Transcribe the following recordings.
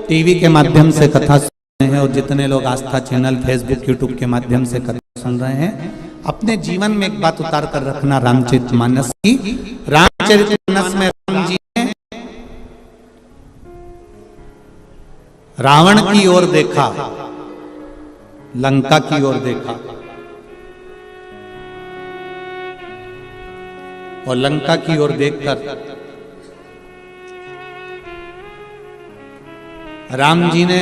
TV के माध्यम से कथा सुन रहे हैं और जितने लोग आस्था चैनल, फेसबुक, यूट्यूब के माध्यम से कथा सुन रहे हैं, अपने जीवन में एक बात उतार कर रखना रामचरितमानस की। रामचरितमानस में राम जी ने रावण की ओर देखा, लंका की ओर देखा और लंका की ओर देखकर राम जी ने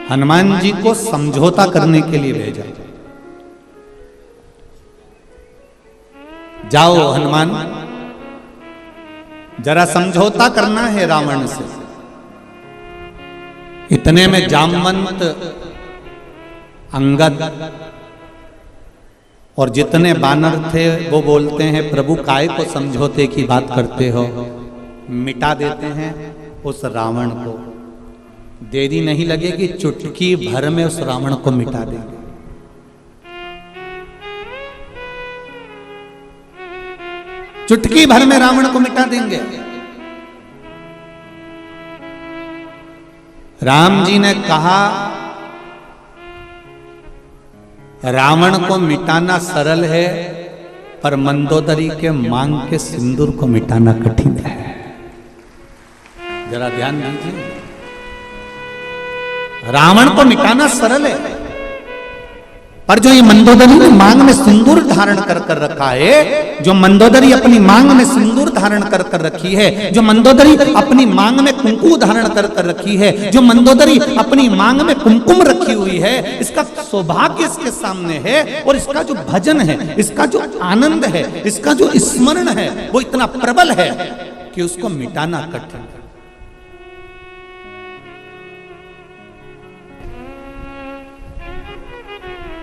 हनुमान जी को समझौता करने के लिए भेजा। जाओ हनुमान, जरा समझौता करना है रावण से। इतने में जामवंत, अंगद और जितने बानर थे वो बोलते हैं, प्रभु काय को समझौते की बात करते हो, मिटा देते हैं उस रावण को। देरी नहीं लगेगी, चुटकी भर में उस रावण को मिटा देंगे। चुटकी भर में रावण को मिटा देंगे। राम जी ने कहा, रावण को मिटाना सरल है, पर मंदोदरी के मांग के सिंदूर को मिटाना कठिन है। जरा ध्यान दीजिए, रावण को मिटाना सरल है, पर जो ये मंदोदरी ने मांग में सिंदूर धारण कर कर रखा है, जो मंदोदरी अपनी मांग में सिंदूर धारण कर कर रखी है, जो मंदोदरी अपनी मांग में कुंकुम धारण कर कर रखी है, जो मंदोदरी अपनी मांग में कुमकुम रखी हुई है, इसका सौभाग्य इसके सामने है और इसका जो भजन है, इसका जो आनंद है, इसका जो स्मरण है, वो इतना प्रबल है कि उसको मिटाना कठिन है।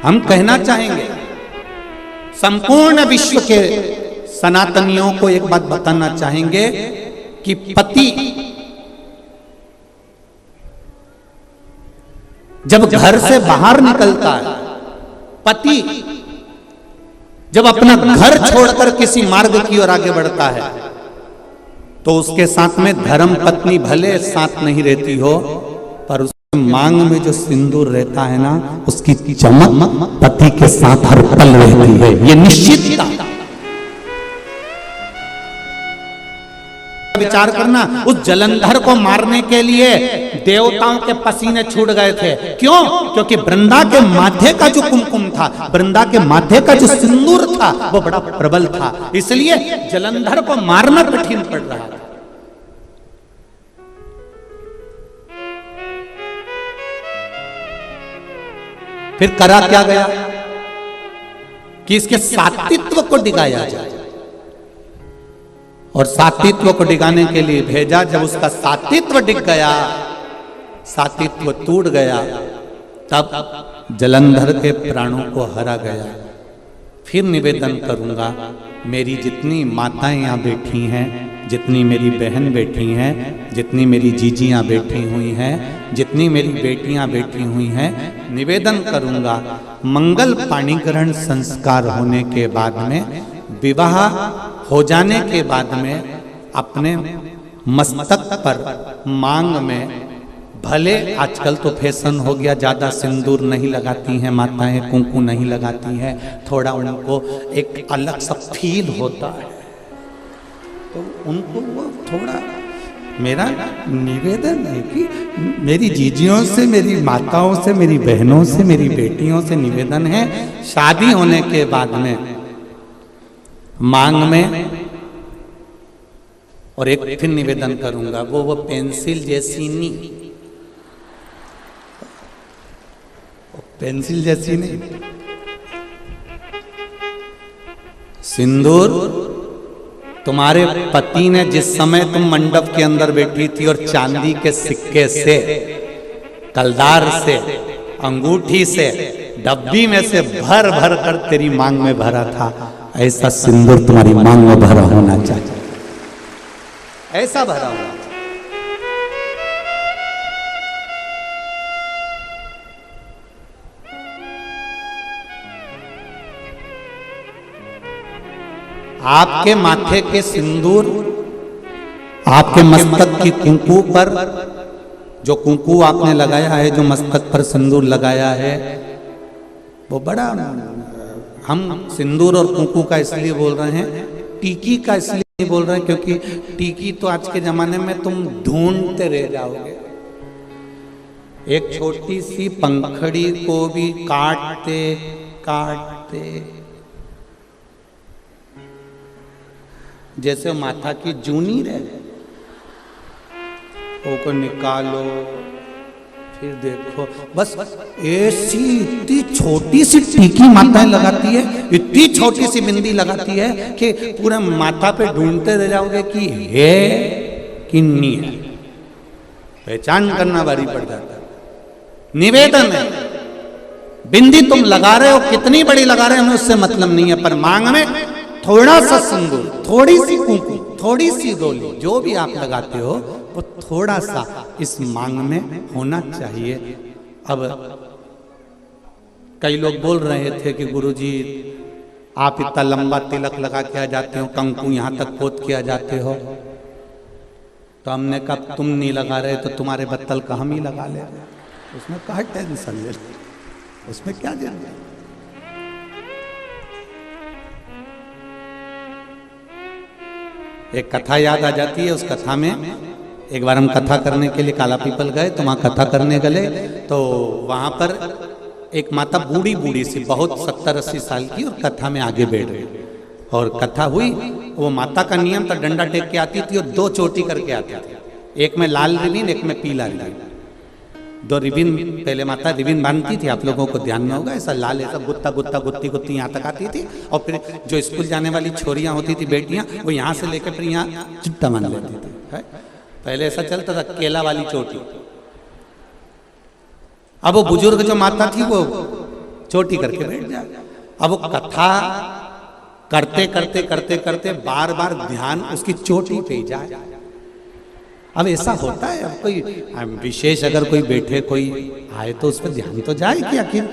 हम कहना चाहेंगे, संपूर्ण विश्व के सनातनियों को एक बात बताना चाहेंगे कि पति जब घर से बाहर निकलता है, पति जब अपना घर छोड़कर किसी मार्ग की ओर आगे बढ़ता है, तो उसके साथ में धर्म पत्नी भले साथ नहीं रहती हो, पर मांग में जो सिंदूर रहता है ना, उसकी चमक पति के साथ हर पल रहती है। ये निश्चितता। विचार करना, उस जलंधर को मारने के लिए देवताओं के पसीने छूट गए थे। क्यों? क्योंकि वृंदा के माथे का जो कुमकुम था, वृंदा के माथे का जो सिंदूर था, वो बड़ा प्रबल था, इसलिए जलंधर को मारना कठिन पड़ रहा था। फिर करा क्या गया कि इसके सात्वित्व को डिगाया जाए, और सात्वित्व को डिगाने के लिए भेजा। जब उसका सात्वित्व डिग गया, सात्वित्व टूट गया, तब जलंधर के प्राणों को हरा गया। फिर निवेदन करूंगा, मेरी जितनी माताएं यहाँ बैठी हैं, जितनी मेरी बहन बैठी हैं, जितनी मेरी जीजियाँ बैठी हुई हैं, जितनी मेरी बेटियाँ बैठी हुई हैं, निवेदन करूंगा, मंगल पाणिग्रहण संस्कार होने के बाद में, विवाह हो जाने के बाद में, अपने मस्तक पर मांग में, भले आजकल तो फैशन हो गया, ज्यादा सिंदूर नहीं लगाती हैं माताएं, कुंकुम नहीं लगाती हैं, थोड़ा उनको एक अलग सा फील होता है, तो उनको वो थोड़ा, मेरा निवेदन है कि मेरी जीजियों से, मेरी माताओं से, मेरी बहनों से, मेरी बेटियों से निवेदन है, शादी होने के बाद में मांग में, और एक फिर निवेदन करूंगा, वो पेंसिल जैसी नहीं, पेंसिल जैसी नहीं, सिंदूर तुम्हारे पति ने जिस समय तुम मंडप के अंदर बैठी थी और चांदी के सिक्के से, कलदार से, अंगूठी से, डब्बी में से भर भर कर तेरी मांग में भरा था, ऐसा सिंदूर तुम्हारी मांग में भरा होना चाहिए, ऐसा भरा होना चाहिए। आपके माथे के सिंदूर आपके मस्तक की कुंकू पर, जो कुंकू आपने लगाया है, जो मस्तक पर सिंदूर लगाया है, वो बड़ा, हम सिंदूर और कुंकू का इसलिए बोल रहे हैं, टीकी का इसलिए बोल रहे हैं क्योंकि टीकी तो आज के जमाने में तुम ढूंढते रह जाओगे। एक छोटी सी पंखड़ी को भी काटते काटते, जैसे माथा की जूनी रहे, वो को निकालो, फिर देखो, बस ऐसी इतनी छोटी सी टीकी माताएं लगाती है, इतनी छोटी सी बिंदी लगाती है कि पूरा माथा पे ढूंढते रह जाओगे कि है कि नहीं है, पहचान करना भारी पड़ जाता है। निवेदन है, बिंदी तुम लगा रहे हो, कितनी बड़ी लगा रहे हो हमें उससे मतलब नहीं है, पर मांग में थोड़ा सा सिंदूर, थोड़ी सी कुंकू, थोड़ी सी डोली, जो भी आप लगाते हो वो थोड़ा सा इस मांग में होना चाहिए। अब कई लोग बोल रहे थे कि गुरुजी आप इतना लंबा तिलक लगा के आ जाते हो, कंकु यहाँ तक पोत के आ जाते हो, तो हमने कहा तुम नहीं लगा रहे तो तुम्हारे बत्तल का हम ही लगा ले, उसमें क्या टेंशन ले, उसमें क्या जरूरत। एक कथा याद आ जाती है, उस कथा में एक बार हम कथा करने के लिए काला पीपल गए, तो वहाँ कथा करने गए, तो वहाँ पर एक माता बूढ़ी बूढ़ी सी, बहुत 70-80 साल की, और कथा में आगे बैठ गई, और कथा हुई। वो माता का नियम था, डंडा टेक के आती थी और 2 चोटी करके आती थी, एक में लाल रिबिन, एक में पीला रिबिन, 2 रिबिन पहले माता रिबिन बांधती थी, आप लोगों को ध्यान में होगा, ऐसा लाल, ऐसा गुत्ता गुत्ता गुत्ती गुत्ती यहाँ तक आती थी, और फिर जो स्कूल जाने वाली छोरियाँ होती थी, बेटियाँ, वो यहाँ से लेकर फिर यहाँ चिट्टा मान लेती थी, है? पहले ऐसा चलता था, केला वाली चोटी। अब वो बुजुर्ग जो माता थी वो चोटी करके बैठ जाए। अब वो कथा करते करते करते करते बार बार ध्यान उसकी चोटी पे ही जाए। अब ऐसा होता है, अब कोई विशेष अगर कोई बैठे, कोई आए तो उस पर ध्यान तो जाए कि आखिर।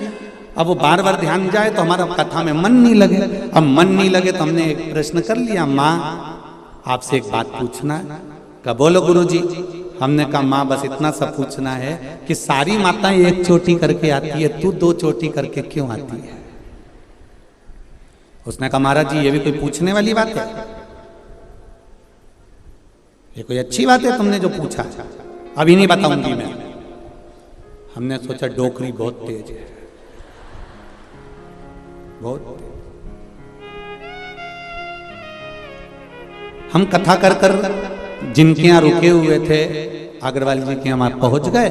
अब वो बार बार ध्यान जाए तो हमारा कथा में मन नहीं लगे। अब मन नहीं लगे तो हमने एक प्रश्न कर लिया, माँ आपसे एक बात पूछना है। कहा बोलो गुरुजी। हमने कहा माँ बस इतना सा पूछना है कि सारी माताएं एक चोटी करके आती है, तू 2 चोटी करके क्यों आती है? उसने कहा महाराज जी ये भी कोई पूछने वाली बात है? ये कोई अच्छी बात है तुमने जो पूछा? अभी नहीं बताऊंगी मैं। हमने सोचा डोकरी बहुत तेज है, बहुत तेज। हम कथा कर कर जिनके यहाँ रुके हुए थे अग्रवाल जी के यहाँ पहुंच गए।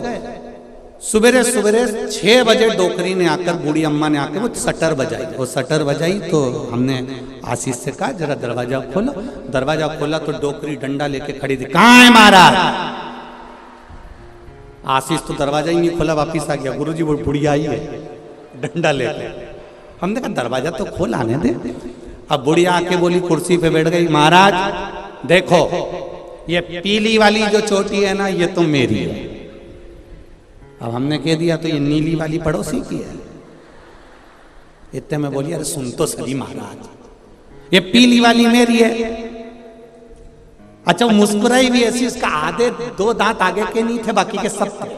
सुबेरे सुबेरे 6 बजे डोकरी ने आकर, बूढ़ी अम्मा ने आकर वो सटर बजाई। वो सटर बजाई तो हमने आशीष से कहा जरा दरवाजा खोलो। दरवाजा खोला तो डोकरी डंडा लेके खड़ी थी। कहाँ है महाराज? आशीष तो दरवाजा ही नहीं खोला, वापिस आ गया। गुरुजी वो बुढ़िया आई है डंडा लेके। हमने कहा दरवाजा तो खोल, आने दे। अब बुढ़िया आके बोली, कुर्सी पे बैठ गई, महाराज देखो ये पीली वाली जो चोटी है ना, ये तो मेरी है। अब हमने कह दिया तो ये नीली वाली पड़ोसी की है। इतने में बोली अरे सुन तो सही महाराज, ये पीली वाली मेरी है। अच्छा वो मुस्कुराई भी ऐसी, उसका आधे 2 दांत आगे के नहीं थे, बाकी के सब थे।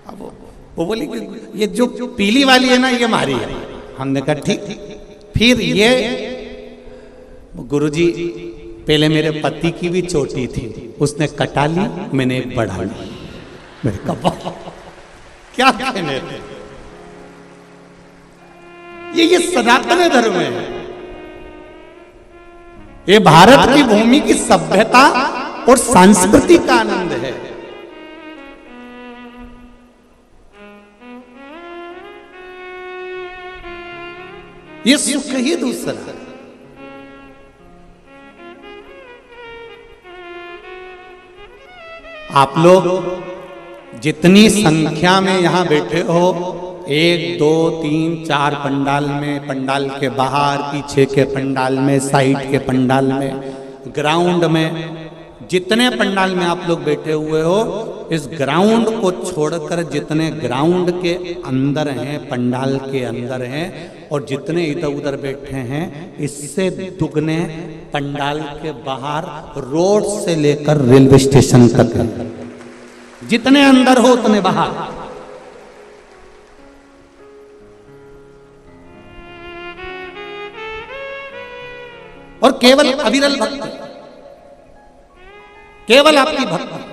अब वो बोली कि ये जो पीली वाली है ना ये हमारी है। हमने कहा ठीक। फिर ये गुरुजी पहले मेरे पति की भी चोटी थी, उसने कटा ली, मैंने एक बढ़ा ली। मेरे कपा क्या कहने थे? ये सनातन धर्म है। ये भारत की भूमि की सभ्यता और संस्कृति का आनंद है। ये सुख ही दूसरा है। आप लोग जितनी संख्या में यहां बैठे हो, 1 2 3 4 पंडाल में, पंडाल के बाहर, पीछे के पंडाल में, साइड के पंडाल में, ग्राउंड में, जितने पंडाल में आप लोग बैठे हुए हो, इस ग्राउंड को छोड़कर जितने ग्राउंड के अंदर हैं, पंडाल के अंदर हैं, और जितने इधर उधर बैठे हैं, इससे दुगने पंडाल के बाहर रोड से लेकर रेलवे स्टेशन तक है, जितने अंदर हो उतने बाहर। और केवल अविरल भक्ति, केवल आपकी भक्ति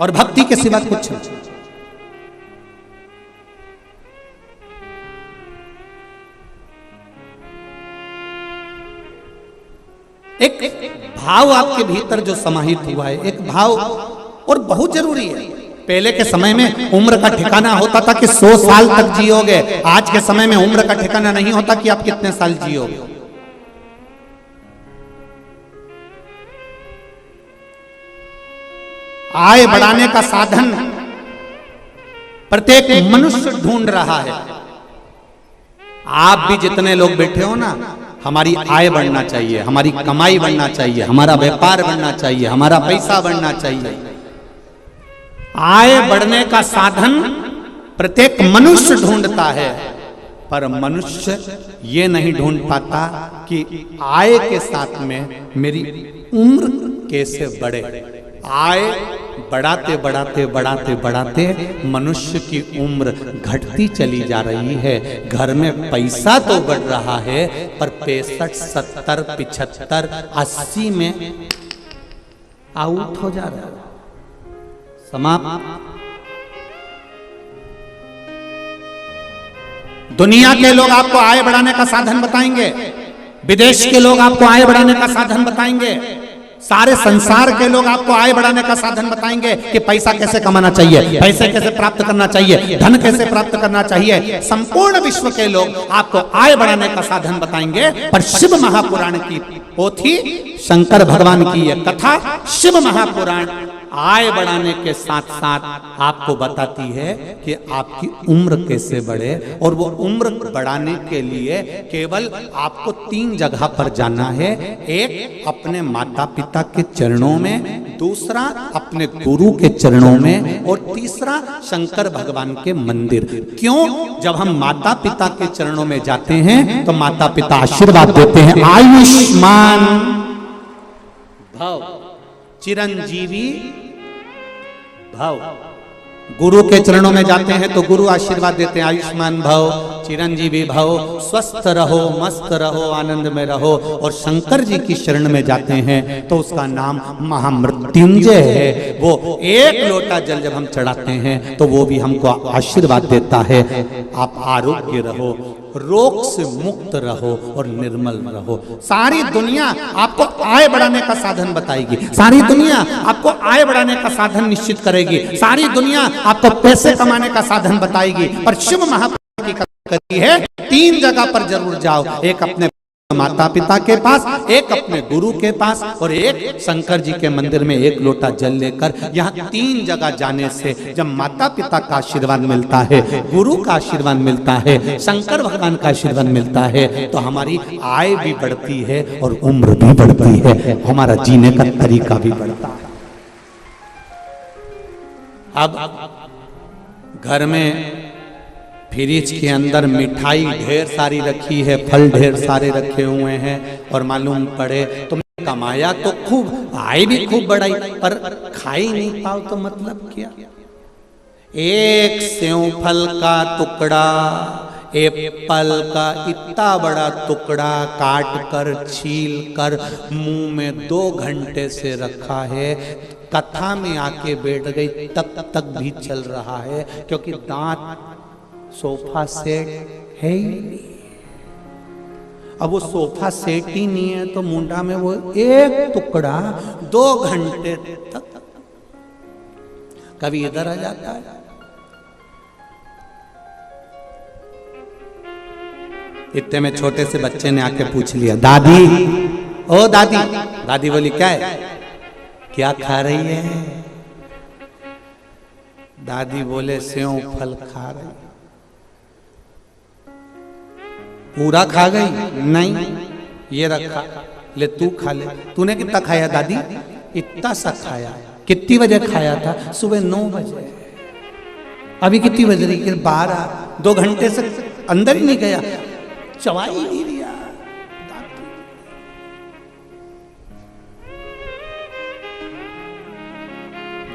और भक्ति के सिवा कुछ नहीं। एक भाव आपके भीतर जो समाहित हुआ है, एक भाव, और बहुत जरूरी है। पहले के समय में उम्र का ठिकाना होता था कि 100 साल तक जियोगे। आज के समय में उम्र का ठिकाना नहीं होता कि आप कितने साल जियोगे। आय बढ़ाने का साधन प्रत्येक मनुष्य ढूंढ रहा है। आप भी जितने लोग बैठे हो ना, हमारी आय बढ़ना चाहिए, हमारी कमाई बढ़ना चाहिए, हमारा व्यापार बढ़ना चाहिए, हमारा पैसा बढ़ना चाहिए। आय बढ़ने का साधन प्रत्येक मनुष्य ढूंढता है, पर मनुष्य ये नहीं ढूंढ पाता कि आय के साथ में मेरी उम्र कैसे बढ़े। आय बढ़ाते बढ़ाते बढ़ाते बढ़ाते मनुष्य की उम्र घटती चली जा रही है। घर में पैसा तो बढ़ रहा है, पर 65, 70, 75, 80 में आउट हो जा रहा है, समाप्त। दुनिया के लोग आपको आय बढ़ाने का साधन बताएंगे, विदेश के लोग आपको आय बढ़ाने का साधन बताएंगे, सारे संसार के लोग आपको आय बढ़ाने का साधन बताएंगे कि पैसा कैसे कमाना चाहिए, पैसे कैसे प्राप्त करना चाहिए, धन कैसे प्राप्त करना चाहिए। संपूर्ण विश्व के लोग आपको आय बढ़ाने का साधन बताएंगे, पर शिव महापुराण की पोथी, शंकर भगवान की यह कथा, शिव महापुराण आय बढ़ाने के साथ साथ आपको बताती है कि आपकी उम्र कैसे बढ़े। और वो उम्र बढ़ाने के लिए केवल आपको 3 जगह पर जाना है। एक अपने माता पिता के चरणों में, दूसरा अपने गुरु के चरणों में, और तीसरा शंकर भगवान के मंदिर। क्यों? जब हम माता पिता के चरणों में जाते हैं तो माता पिता आशीर्वाद देते हैं, आयुष्मान भव, चिरंजीवी भव। गुरु के चरणों में जाते हैं तो गुरु आशीर्वाद देते हैं, आयुष्मान भव, चिरंजीवी भव, स्वस्थ रहो, मस्त रहो, आनंद में रहो। और शंकर जी की शरण में जाते हैं तो उसका नाम महामृत्युंजय है। वो एक लोटा जल जब हम चढ़ाते हैं तो वो भी हमको आशीर्वाद देता है, आप आरोग्य रहो, रोग से मुक्त रहो और निर्मल रहो। सारी दुनिया आपको आय बढ़ाने का साधन बताएगी, सारी दुनिया आपको आय बढ़ाने का साधन निश्चित करेगी, सारी दुनिया आपको पैसे कमाने का साधन बताएगी। पर शिव महापुराण की कथा कहती है 3 जगह पर जरूर जाओ, एक अपने माता पिता के पास, एक अपने गुरु के पास, और एक शंकर जी के मंदिर में एक लोटा जल लेकर। यहाँ 3 जगह जाने से जब माता पिता का आशीर्वाद मिलता है, गुरु का आशीर्वाद मिलता है, शंकर भगवान का आशीर्वाद मिलता है, तो हमारी आय भी बढ़ती है और उम्र भी बढ़ती है, हमारा जीने का तरीका भी बढ़ता है। अब घर में फ्रिज के अंदर मिठाई ढेर सारी रखी है, फल ढेर सारे रखे हुए हैं, और मालूम पड़े तुमने कमाया तो खूब, आय भी खूब बढ़ाई, पर खाई नहीं पाओ तो मतलब क्या। एक सेव फल का टुकड़ा, एप्पल का इतना बड़ा टुकड़ा काट कर, छील कर मुंह में 2 घंटे से रखा है, कथा में आके बैठ गई, तब तक भी चल रहा है, क्योंकि दांत सोफा सेट है ही नहीं। अब वो सोफा सेट ही नहीं है तो मुंडा में वो एक टुकड़ा 2 घंटे तक कभी इधर आ जाता है। इतने में छोटे से बच्चे ने आके पूछ लिया, दादी, ओ दादी। दादी बोली क्या है, क्या खा रही है? दादी बोले सेव फल खा रही। पूरा खा गई? नहीं, ये रखा, ले तू खा ले। तूने कितना खाया दादी? इतना सा खाया। कितनी बजे खाया था? सुबह 9 बजे। अभी कितनी बज रही? 12। 2 घंटे से अंदर ही नहीं गया, चबाई ही नहीं लिया।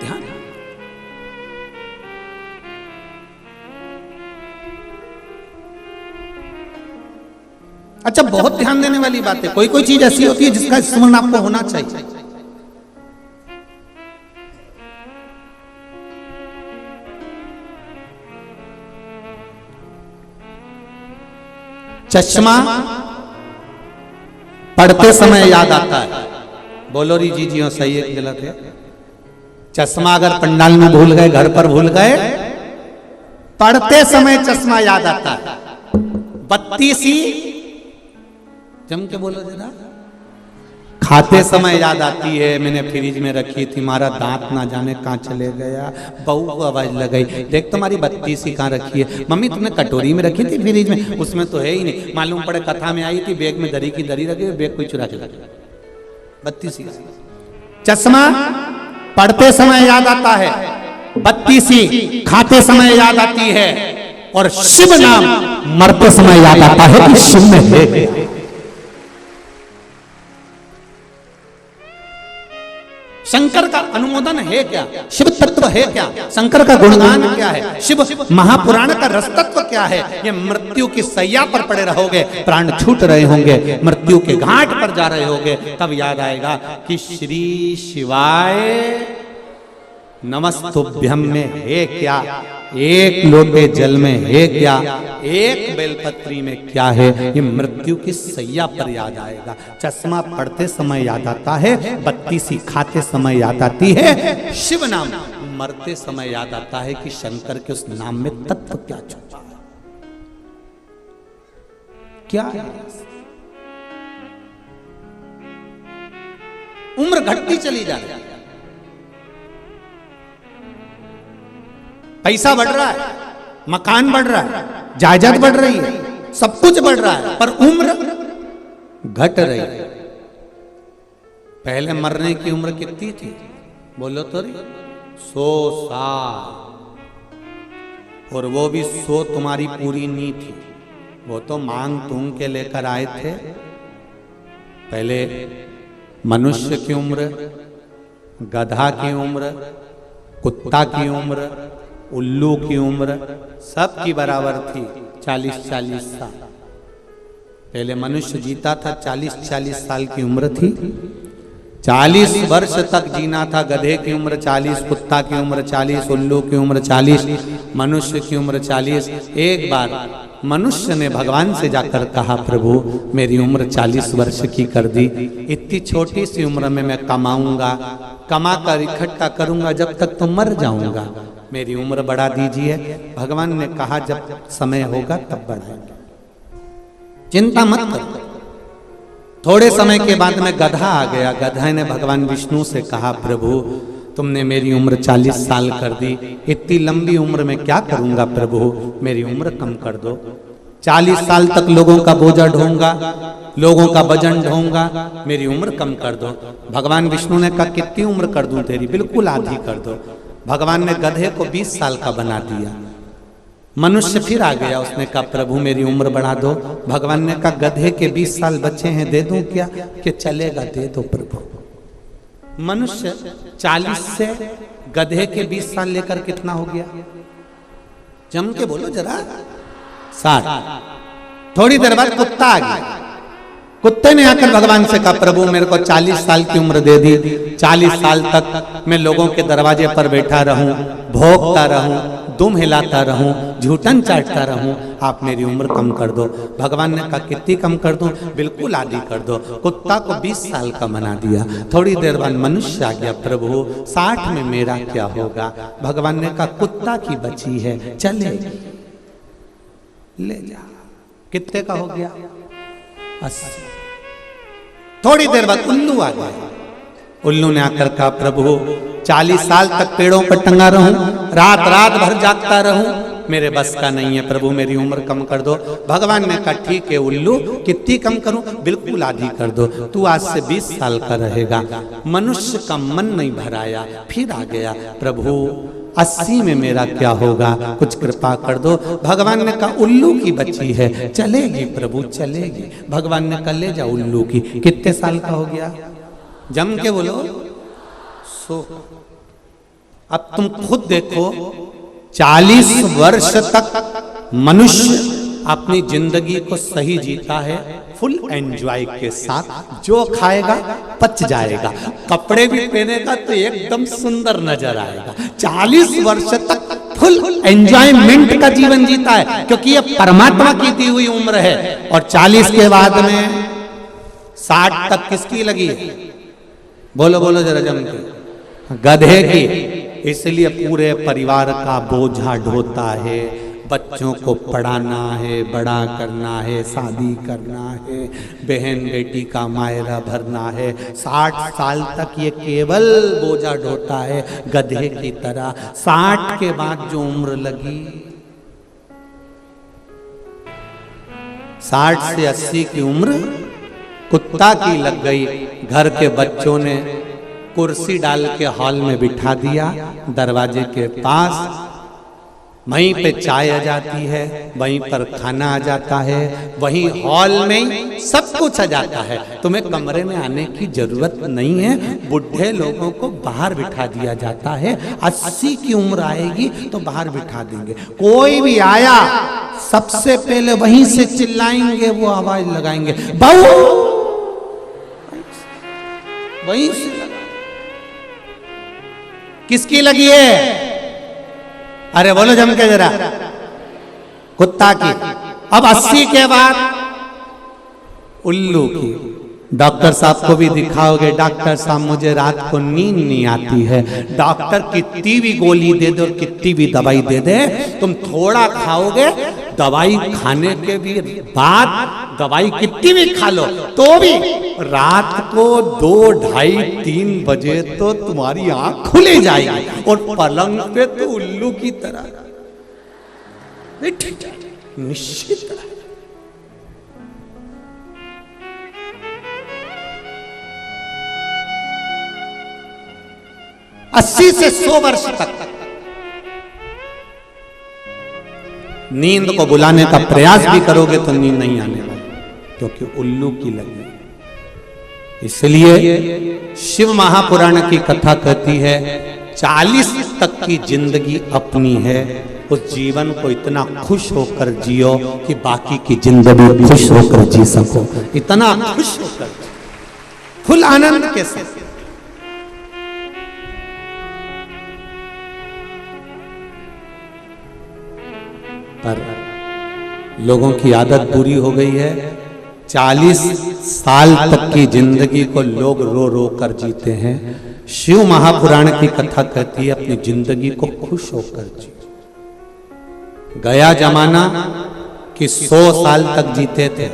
ध्यान। अच्छा, बहुत ध्यान देने वाली बात है। कोई कोई चीज ऐसी होती है जिसका स्मरण आपको होना चाहिए। चश्मा पढ़ते समय याद आता है। बोलो री जी जी सही है गलत है? चश्मा अगर पंडाल में भूल गए, घर पर भूल गए, पढ़ते समय चश्मा याद आता है। बत्ती सी जम के बोलो जरा। खाते समय याद आती है, मैंने फ्रिज में रखी थी, हमारा दांत ना जाने कहाँ चले गया, बहू को आवाज लगाई, देख तुम्हारी बत्ती सी कहाँ रखी है? मम्मी तुमने कटोरी में रखी थी फ्रिज में, उसमें तो है ही नहीं। मालूम पड़े कथा में आई थी, बैग में दरी की दरी रखी, बैग कोई चुरा के लगा। बत्ती सी। चश्मा पढ़ते समय याद आता है, बत्ती सी खाते समय याद आती है, और शिव नाम मरते समय याद आता है कि शिव में है। शंकर का अनुमोदन है क्या? शिव तत्व है क्या? शंकर का गुणगान क्या है? शिव महापुराण का रस तत्व क्या है? ये मृत्यु की सैया पर पड़े रहोगे, प्राण छूट रहे होंगे, मृत्यु के घाट पर जा रहे होगे, तब याद आएगा कि श्री शिवाय नमस्तुभ्यम में है क्या, एक लोटे जल में है क्या, एक बेलपत्री में क्या है, ये मृत्यु की सैया पर याद आएगा। चश्मा पढ़ते समय याद आता है, बत्ती सी खाते समय याद आती है, शिव नाम मरते समय याद आता है कि शंकर के उस नाम में तत्व क्या छुपा है, क्या है। उम्र घटती चली जा रही है, पैसा बढ़ रहा है, मकान बढ़ रहा है, जायदाद बढ़ रही है, सब कुछ बढ़ रहा है, पर उम्र घट रही है। पहले मरने की उम्र कितनी थी? बोलो तो रे, 100 साल। और वो भी 100 तुम्हारी पूरी नहीं थी, वो तो मांग तूंग के लेकर आए थे। पहले मनुष्य की उम्र, गधा की उम्र, कुत्ता की उम्र, उल्लू की उम्र सबकी बराबर थी, 40-40 साल। पहले मनुष्य जीता था, 40-40 साल की उम्र थी, 40 वर्ष तक जीना था। गधे की उम्र 40, कुत्ता की उम्र 40, उल्लू की उम्र 40, मनुष्य की उम्र 40। एक बार मनुष्य ने भगवान से जाकर कहा, प्रभु मेरी उम्र 40 वर्ष की कर दी, इतनी छोटी सी उम्र में मैं कमाऊंगा, कमा कर इकट्ठा करूंगा, जब तक तो मर जाऊंगा, मेरी उम्र बढ़ा दीजिए। भगवान ने कहा जब समय होगा तब बढ़ाएंगे, चिंता मत करो। थोड़े समय के बाद में गधा आ गया। गधा ने भगवान विष्णु से कहा, प्रभु तुमने मेरी उम्र 40 साल कर दी, इतनी लंबी उम्र में क्या करूंगा प्रभु, मेरी उम्र कम कर दो। 40 साल तक लोगों का बोझा ढोऊंगा, लोगों का वजन ढोऊंगा, मेरी उम्र कम कर दो। भगवान विष्णु ने कहा कितनी उम्र कर दूं तेरी? बिल्कुल आधी कर दो। भगवान ने गधे को 20 साल का बना दिया। मनुष्य फिर आ गया, उसने कहा प्रभु मेरी उम्र बढ़ा दो। भगवान ने कहा गधे के 20 साल बचे हैं, दे दूं क्या? कि चलेगा, दे दो प्रभु। मनुष्य 40 से गधे के 20 साल लेकर कितना हो गया? जम के बोलो जरा, 60। थोड़ी देर बाद कुत्ता आ गया। कुत्ते ने आकर भगवान से कहा प्रभु मेरे को 40 साल की उम्र दे दी, 40 साल तक मैं लोगों के दरवाजे पर बैठा रहूं, भोंकता रहूं, दुम हिलाता रहूं, झूठन चाटता रहूं, आप मेरी उम्र कम कर दो। भगवान ने कहा कितनी कम कर दूं? बिल्कुल आधी कर दो। कुत्ता को 20 साल का बना दिया। थोड़ी देर बाद मनुष्य आ गया, प्रभु 60 में मेरा क्या होगा? भगवान ने कहा कुत्ता की बची है, चलेगी, ले जा। कितने का हो गया? 80। थोड़ी देर बाद उल्लू आ गया। उल्लू ने आकर कहा प्रभु 40 साल तक पेड़ों पर टंगा रहूं, रात रात भर जागता रहूं, मेरे बस का नहीं है प्रभु, मेरी उम्र कम कर दो। भगवान ने कहा ठीक है उल्लू, कितनी कम करूं? बिल्कुल आधी कर दो, तू आज से 20 साल का रहेगा। मनुष्य का मन नहीं भराया, फिर आ गया, प्रभु 80 में मेरा क्या होगा, कुछ कृपा कर दो। भगवान ने कहा उल्लू की बच्ची है, चलेगी प्रभु चलेगी। भगवान ने कहा ले जा उल्लू की। कितने साल का हो गया? जम के बोलो 100। अब तुम खुद देखो, 40 वर्ष तक मनुष्य अपनी जिंदगी को सही जीता है, फुल एंजॉय के साथ, जो खाएगा पच जाएगा, कपड़े भी पहनेगा तो एकदम सुंदर नजर आएगा। 40 वर्ष तक फुल एंजॉयमेंट का जीवन जीता है, क्योंकि ये परमात्मा की दी हुई उम्र है। और 40 के बाद में 60 तक किसकी लगी है? बोलो बोलो जरा जम के, गधे की। इसलिए पूरे परिवार का बोझा ढोता है, बच्चों को पढ़ाना है, बड़ा करना है, शादी करना है, बहन बेटी का मायरा भरना है। 60 साल तक ये केवल बोझा ढोता है गधे की तरह। 60 के बाद जो उम्र लगी, 60 से 80 की उम्र कुत्ता की लग गई। घर के बच्चों ने कुर्सी डाल के हॉल में बिठा दिया, दरवाजे के पास, वहीं पे चाय आ जाती है, वहीं पर खाना आ जाता है, वहीं हॉल में सब कुछ आ जाता है। तुम्हें कमरे में आने की जरूरत नहीं है। बुढ़े लोगों को बाहर बिठा दिया जाता है। 80 की उम्र आएगी तो बाहर बिठा देंगे। कोई भी आया सबसे पहले वहीं से चिल्लाएंगे, वो आवाज लगाएंगे, बहू, वहीं से लगा। किसकी लगी है? अरे बोलो जम के जरा, कुत्ता की। अब 80 के बाद उल्लू की। डॉक्टर साहब को भी दिखाओगे, डॉक्टर साहब मुझे रात को नींद नहीं आती है। डॉक्टर कितनी भी गोली दे दे और कितनी भी दवाई दे दे, तुम थोड़ा खाओगे, दवाई खाने के भी बाद दवाई कितनी भी खा लो तो भी रात को 2, 2:30, 3 बजे तो तुम्हारी आंख खुले जाएगी और पलंग पे तो उल्लू की तरह निश्चित। 80 से 100 वर्ष तक नींद को बुलाने का प्रयास भी करोगे तो नींद नहीं आने वाली, क्योंकि उल्लू की लगी। इसलिए शिव महापुराण की कथा कहती है 40 तक की जिंदगी अपनी है। उस जीवन को इतना खुश होकर जियो कि बाकी की जिंदगी खुश होकर जी सको। इतना खुश होकर, फुल आनंद के साथ। पर लोगों की आदत बुरी हो गई है। 40 साल तक की जिंदगी को लोग रो रो कर जीते हैं। शिव महापुराण की कथा कहती है अपनी जिंदगी को खुश होकर जी। गया जमाना कि 100 साल तक जीते थे।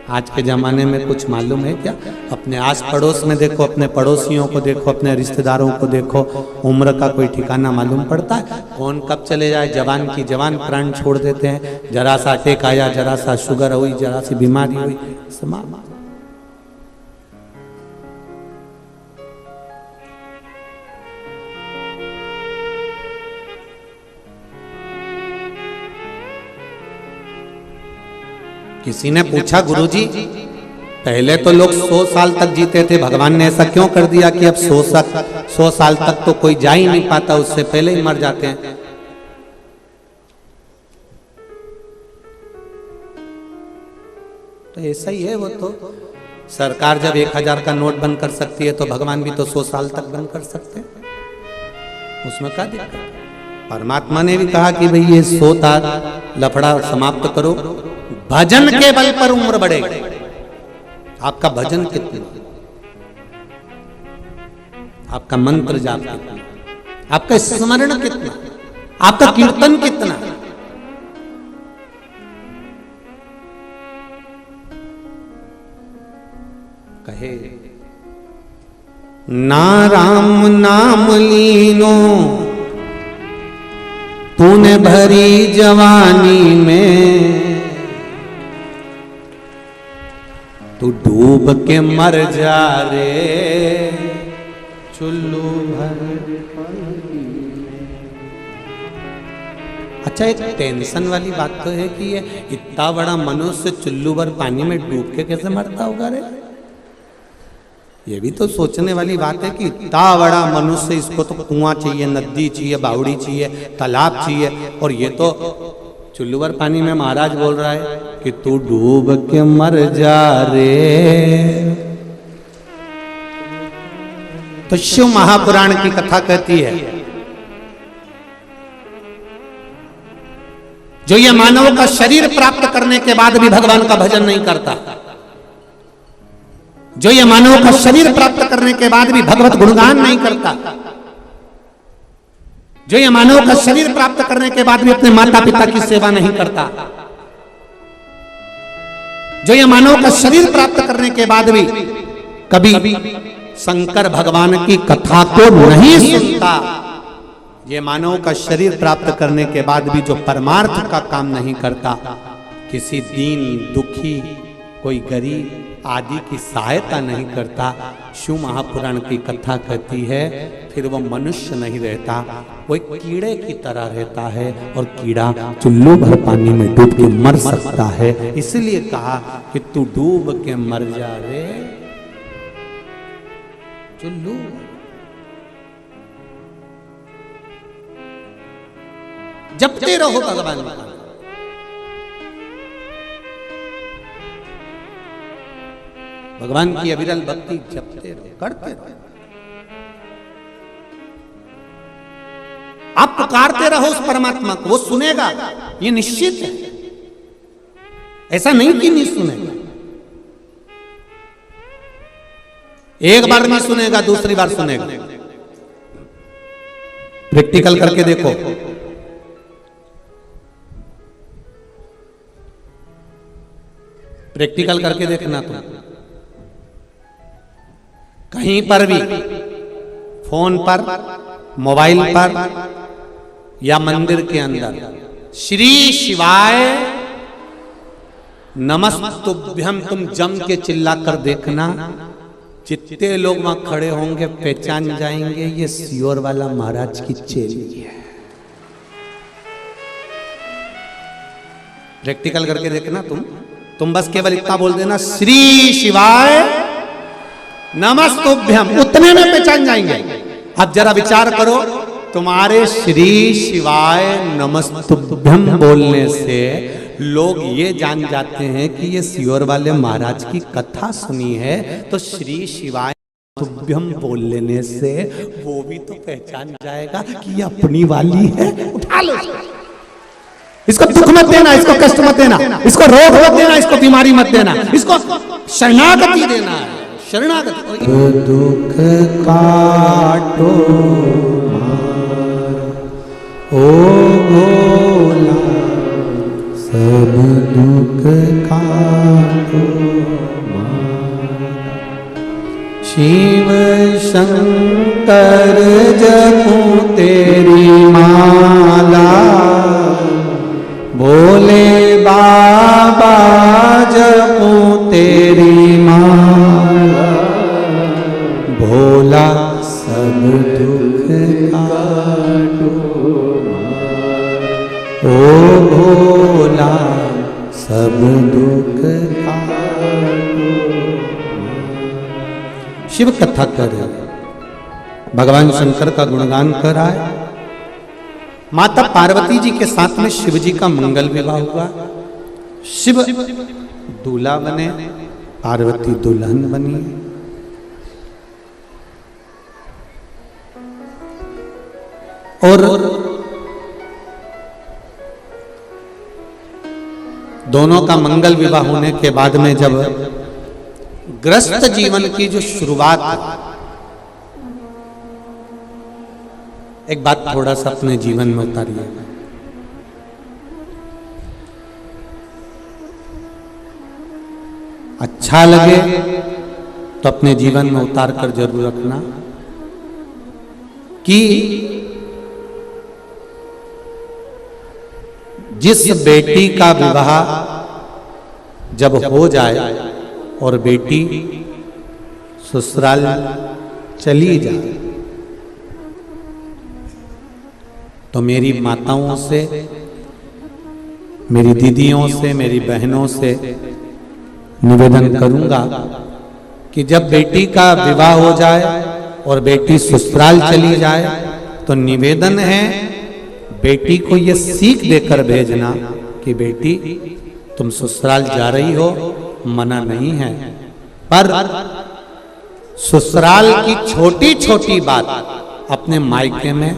आज के जमाने में कुछ मालूम है क्या? अपने आस पड़ोस में देखो, अपने पड़ोसियों को देखो, अपने रिश्तेदारों को देखो, उम्र का कोई ठिकाना मालूम पड़ता है? कौन कब चले जाए, जवान की जवान प्राण छोड़ देते हैं। जरा सा अटैक आया, जरा सा शुगर हुई, जरा सी बीमारी हुई, समाप्त। किसी ने पूछा, गुरुजी पहले तो लोग 100 साल तक जीते थे, भगवान ने ऐसा क्यों कर दिया कि अब 100 साल तक तो कोई जा ही नहीं पाता, उससे पहले ही मर जाते हैं? तो ऐसा ही है। वो तो सरकार जब 1000 का नोट बंद कर सकती है तो भगवान भी तो 100 साल तक बंद कर सकते हैं। उसमें क्या दिक्कत? परमात्मा ने भी कहा कि भाई ये 100 लफड़ा समाप्त करो, भजन के बल पर उम्र बढ़ेगी। आपका भजन कितना, आपका मंत्र जाप कितना, आपका स्मरण कितना, आपका कीर्तन कितना। कहे ना राम नाम लीनो तूने भरी जवानी में, तू डूब के मर जा रे चुल्लू भर। अच्छा, एक टेंशन वाली बात तो है कि ये इतना बड़ा मनुष्य चुल्लू भर पानी में डूब के कैसे मरता होगा रे? ये भी तो सोचने वाली बात है कि इतना बड़ा मनुष्य, इसको तो कुआं चाहिए, नदी चाहिए, बावड़ी चाहिए, तालाब चाहिए, और ये तो चुल्लू भर पानी में महाराज बोल रहा है कि तू डूब के मर जा रे। तो शिव महापुराण की कथा कहती है, जो ये मानव का शरीर प्राप्त करने के बाद भी भगवान का भजन नहीं करता, जो ये मानव का शरीर प्राप्त करने के बाद भी भगवत गुणगान नहीं करता, जो ये मानव का शरीर प्राप्त करने के बाद भी अपने माता पिता की सेवा नहीं करता, जो ये मानव का शरीर प्राप्त करने के बाद भी कभी शंकर भगवान की कथा को नहीं सुनता, ये मानव का शरीर प्राप्त करने के बाद भी जो परमार्थ का काम नहीं करता, किसी दीन दुखी, कोई गरीब आदि की सहायता नहीं करता, शिव महापुराण की कथा कहती है, फिर वो मनुष्य नहीं रहता, वो एक कीड़े की तरह रहता है, और कीड़ा चुल्लू भर पानी में डूब के मर सकता है। इसलिए कहा कि तू डूब के मर जा रे चुल्लू। जपते रहो भगवान का, भगवान की अविरल भक्ति जपते रहो, करते रहो, आप पुकारते रहो उस परमात्मा को, वो सुनेगा, ये निश्चित है। ऐसा नहीं कि नहीं सुनेगा, एक बार नहीं सुनेगा, दूसरी बार सुनेगा। प्रैक्टिकल करके देखो, प्रैक्टिकल करके देखना तुम, कहीं पर भी फोन पर, मोबाइल पर या मंदिर के अंदर श्री शिवाय नमस्तुभ्यम तुम जम के चिल्ला कर देखना, जितने लोग वहां खड़े होंगे पहचान जाएंगे ये सियोर वाला महाराज की चेली है। प्रैक्टिकल करके देखना तुम बस केवल इतना बोल देना, श्री शिवाय नमस्तुभ्यम, उतने में पहचान जाएंगे। अब जरा विचार करो, तुम्हारे श्री शिवाय नमस्तुभ्यम बोलने से लोग ये जान जाते हैं कि ये सियोर वाले महाराज की कथा सुनी है, तो श्री शिवाय नमस्तुभ्यम बोल लेने से वो भी तो पहचान जाएगा कि ये अपनी वाली है। उठा लो इसको, दुख मत देना, इसको कष्ट मत देना, इसको रोग मत देना, इसको बीमारी मत देना, इसको शरणागति देना है, शरणागति। दुख काटो ओ भोला, सब दुख काटो शिव शंकर जपूं तेरी माला, भोले बाबा जपूं तेरी माला, भोला सब दुख काटो ओ भोला सब दुख काटो। शिव कथा कर रहे, भगवान शंकर का गुणगान कर रहा है। माता पार्वती जी के साथ में शिव जी का मंगल विवाह हुआ, शिव दूल्हा बने, पार्वती दुल्हन बनी। और दोनों का मंगल विवाह होने के बाद में जब ग्रस्त जीवन की जो शुरुआत, एक बात थोड़ा सा अपने जीवन में उतारिए। अच्छा लगे तो अपने जीवन में उतार कर जरूर रखना कि जिस बेटी का विवाह जब हो जाए और बेटी ससुराल चली जाए, तो मेरी माताओं से, मेरी दीदियों से, मेरी बहनों से निवेदन करूंगा कि जब बेटी का विवाह हो जाए और बेटी ससुराल चली जाए तो निवेदन है बेटी को ये सीख देकर भेजना कि बेटी तुम ससुराल जा रही हो, मना नहीं है, पर ससुराल की छोटी छोटी बात अपने मायके में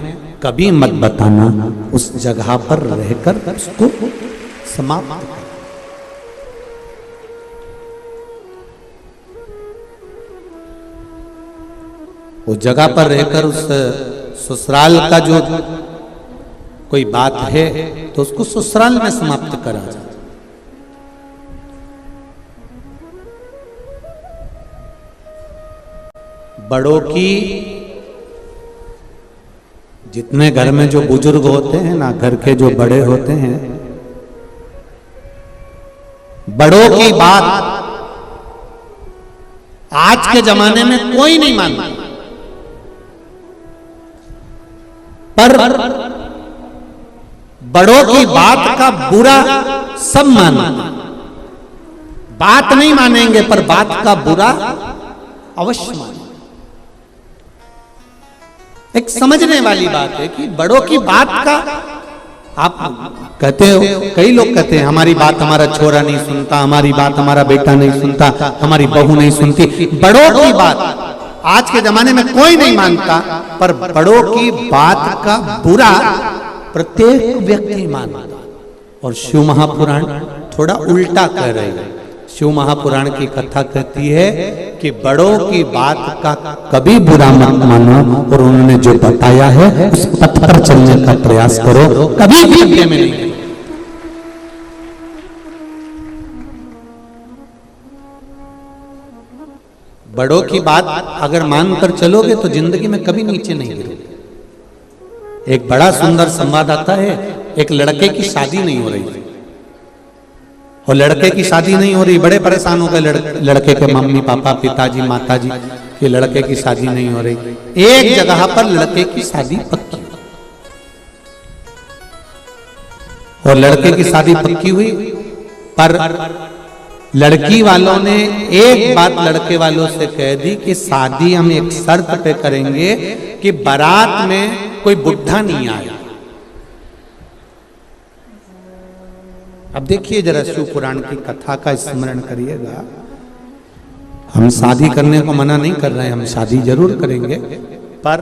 कभी मत बताना, उस जगह पर रहकर उसको समाप्त। उस जगह पर रहकर उस ससुराल का जो कोई बात है तो उसको ससुराल में समाप्त करा जाए। बड़ों की, जितने घर में जो बुजुर्ग होते हैं ना, घर के जो बड़े होते हैं, बड़ों की बात आज के जमाने में कोई नहीं मानता, पर बड़ों की बात का बुरा सब मानते। बात नहीं मानेंगे पर बात का बुरा अवश्य मानेंगे। एक समझने वाली बात है कि बड़ों की बात का, आप कहते हो, कई लोग कहते हैं हमारी बात हमारा छोरा नहीं सुनता, हमारी बात हमारा बेटा नहीं सुनता, हमारी बहू नहीं सुनती। बड़ों की बात आज के जमाने में कोई नहीं मानता, पर बड़ों की बात का बुरा प्रत्येक व्यक्ति मानता। और शिव महापुराण थोड़ा उल्टा कह रहे हैं। शिव महापुराण की कथा कहती है कि बड़ों की बात का कभी बुरा मत मानो और उन्होंने जो बताया है उस पथ पर चलने का प्रयास करो, कभी भी में नहीं। बड़ों की बात अगर मानकर चलोगे तो जिंदगी में कभी नीचे नहीं गिरोगे। एक बड़ा सुंदर संवाद आता है, एक लड़के की शादी नहीं हो रही और लड़के की शादी नहीं हो रही, बड़े परेशान हो गए लड़के के मम्मी पापा, पिताजी, माताजी कि लड़के की शादी नहीं हो रही। एक जगह पर लड़के की शादी पक्की और लड़के की शादी पक्की हुई, पर लड़की वालों ने एक बात लड़के वालों से कह दी कि शादी हम एक शर्त पे करेंगे कि बारात में कोई बुढ़ा नहीं आए। अब देखिए जरा शिव पुराण की कथा का स्मरण करिएगा। हम शादी करने को मना नहीं कर रहे हैं, हम शादी जरूर करेंगे, पर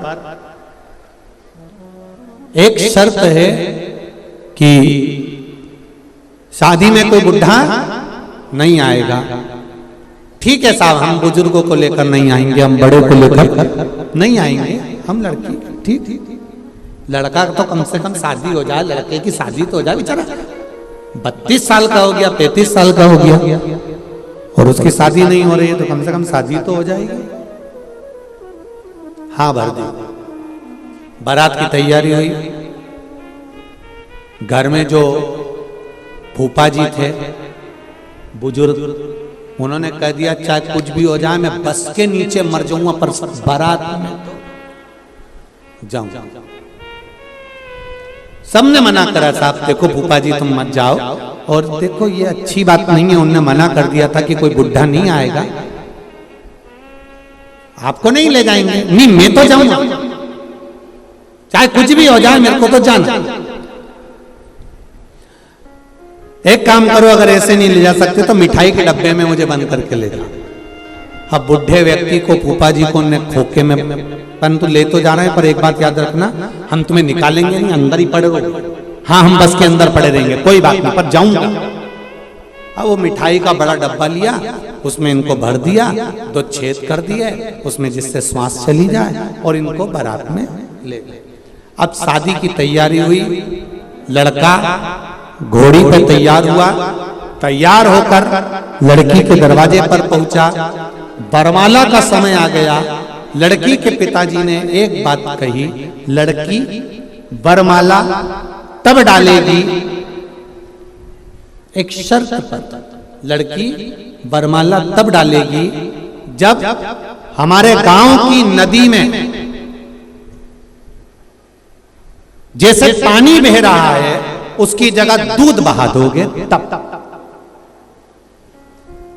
एक शर्त है कि शादी में कोई बुढ़ा नहीं आएगा। ठीक है साहब, हम बुजुर्गों को लेकर नहीं आएंगे, हम बड़े को लेकर नहीं आएंगे, हम लड़की, ठीक, लड़का तो कम से कम शादी हो जाए, लड़के की शादी तो हो जाए। बेचारा 32 साल का हो गया, 33 साल का हो गया और उसकी शादी नहीं हो रही है, तो कम से कम शादी तो हो जाएगी। हाँ भर दी। बारात की तैयारी हुई। घर में जो फूफा जी थे बुजुर्ग, उन्होंने कह दिया चाहे कुछ भी हो जाए, मैं बस के नीचे मर जाऊंगा पर बारात में तो जाऊं। सबने मना करा, साहब देखो फूफा जी तुम मत जाओ, और देखो ये अच्छी बात नहीं है, उन्होंने मना कर दिया था कि कोई बुढ़ा नहीं आएगा, आपको नहीं ले जाएंगे। नहीं, मैं तो जाऊंगा, चाहे कुछ भी हो जाए, मेरे को तो जाना। एक काम करो, अगर ऐसे नहीं ले जा सकते तो मिठाई के डब्बे में मुझे बंद करके ले जाओ। अब बुढ़े व्यक्ति को फूफा जी को ने खोखे में, परंतु ले तो जा रहे हैं, पर एक बात याद रखना, हम तुम्हें निकालेंगे नहीं, अंदर ही पड़े रहो। हाँ हम बस के अंदर पड़े रहेंगे, कोई बात नहीं, पर जाऊंगा। अब वो मिठाई का बड़ा डब्बा लिया, उसमें इनको भर दिया, 2 छेद कर दिए उसमें जिससे श्वास चली जाए, और इनको बारात में ले गए। अब शादी की तैयारी हुई, लड़का घोड़ी पर तैयार हुआ, तैयार होकर लड़की के दरवाजे पर पहुंचा। बरमाला का समय आ गया। लड़की के पिताजी ने एक बात कही, लड़की बरमाला तब डालेगी, एक शर्त पर, लड़की बरमाला तब डालेगी जब हमारे गांव की नदी में जैसे पानी बह रहा है उसकी जगह दूध बहा दोगे तब।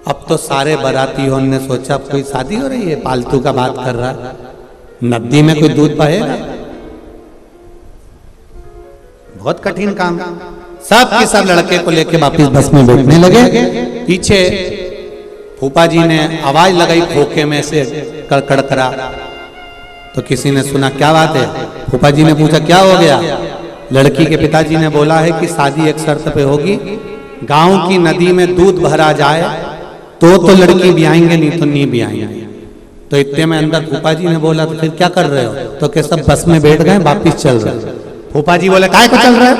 अब तो सारे बारातियों ने सोचा अब कोई शादी हो रही है, पालतू का बात कर रहा है, नदी में कोई दूध बहेगा, बहुत कठिन काम। सब के सब लड़के को लेके वापिस बस में बैठने लगे। पीछे फूफा जी ने आवाज लगाई खोखे में से कड़कड़ करा, तो किसी ने सुना क्या बात है। फूफा जी ने पूछा क्या हो गया। लड़की के पिताजी ने बोला है कि शादी एक शर्त पे होगी, गांव की नदी में दूध भरा जाए तो लड़की भी आएंगे, नहीं तो नहीं भी आएंगे। तो इतने में अंदर फूफा जी ने बोला तो फिर क्या कर रहे हो, तो के सब बस में बैठ गए, वापिस चल रहे। फूफा जी बोले काय को चल रहे हो,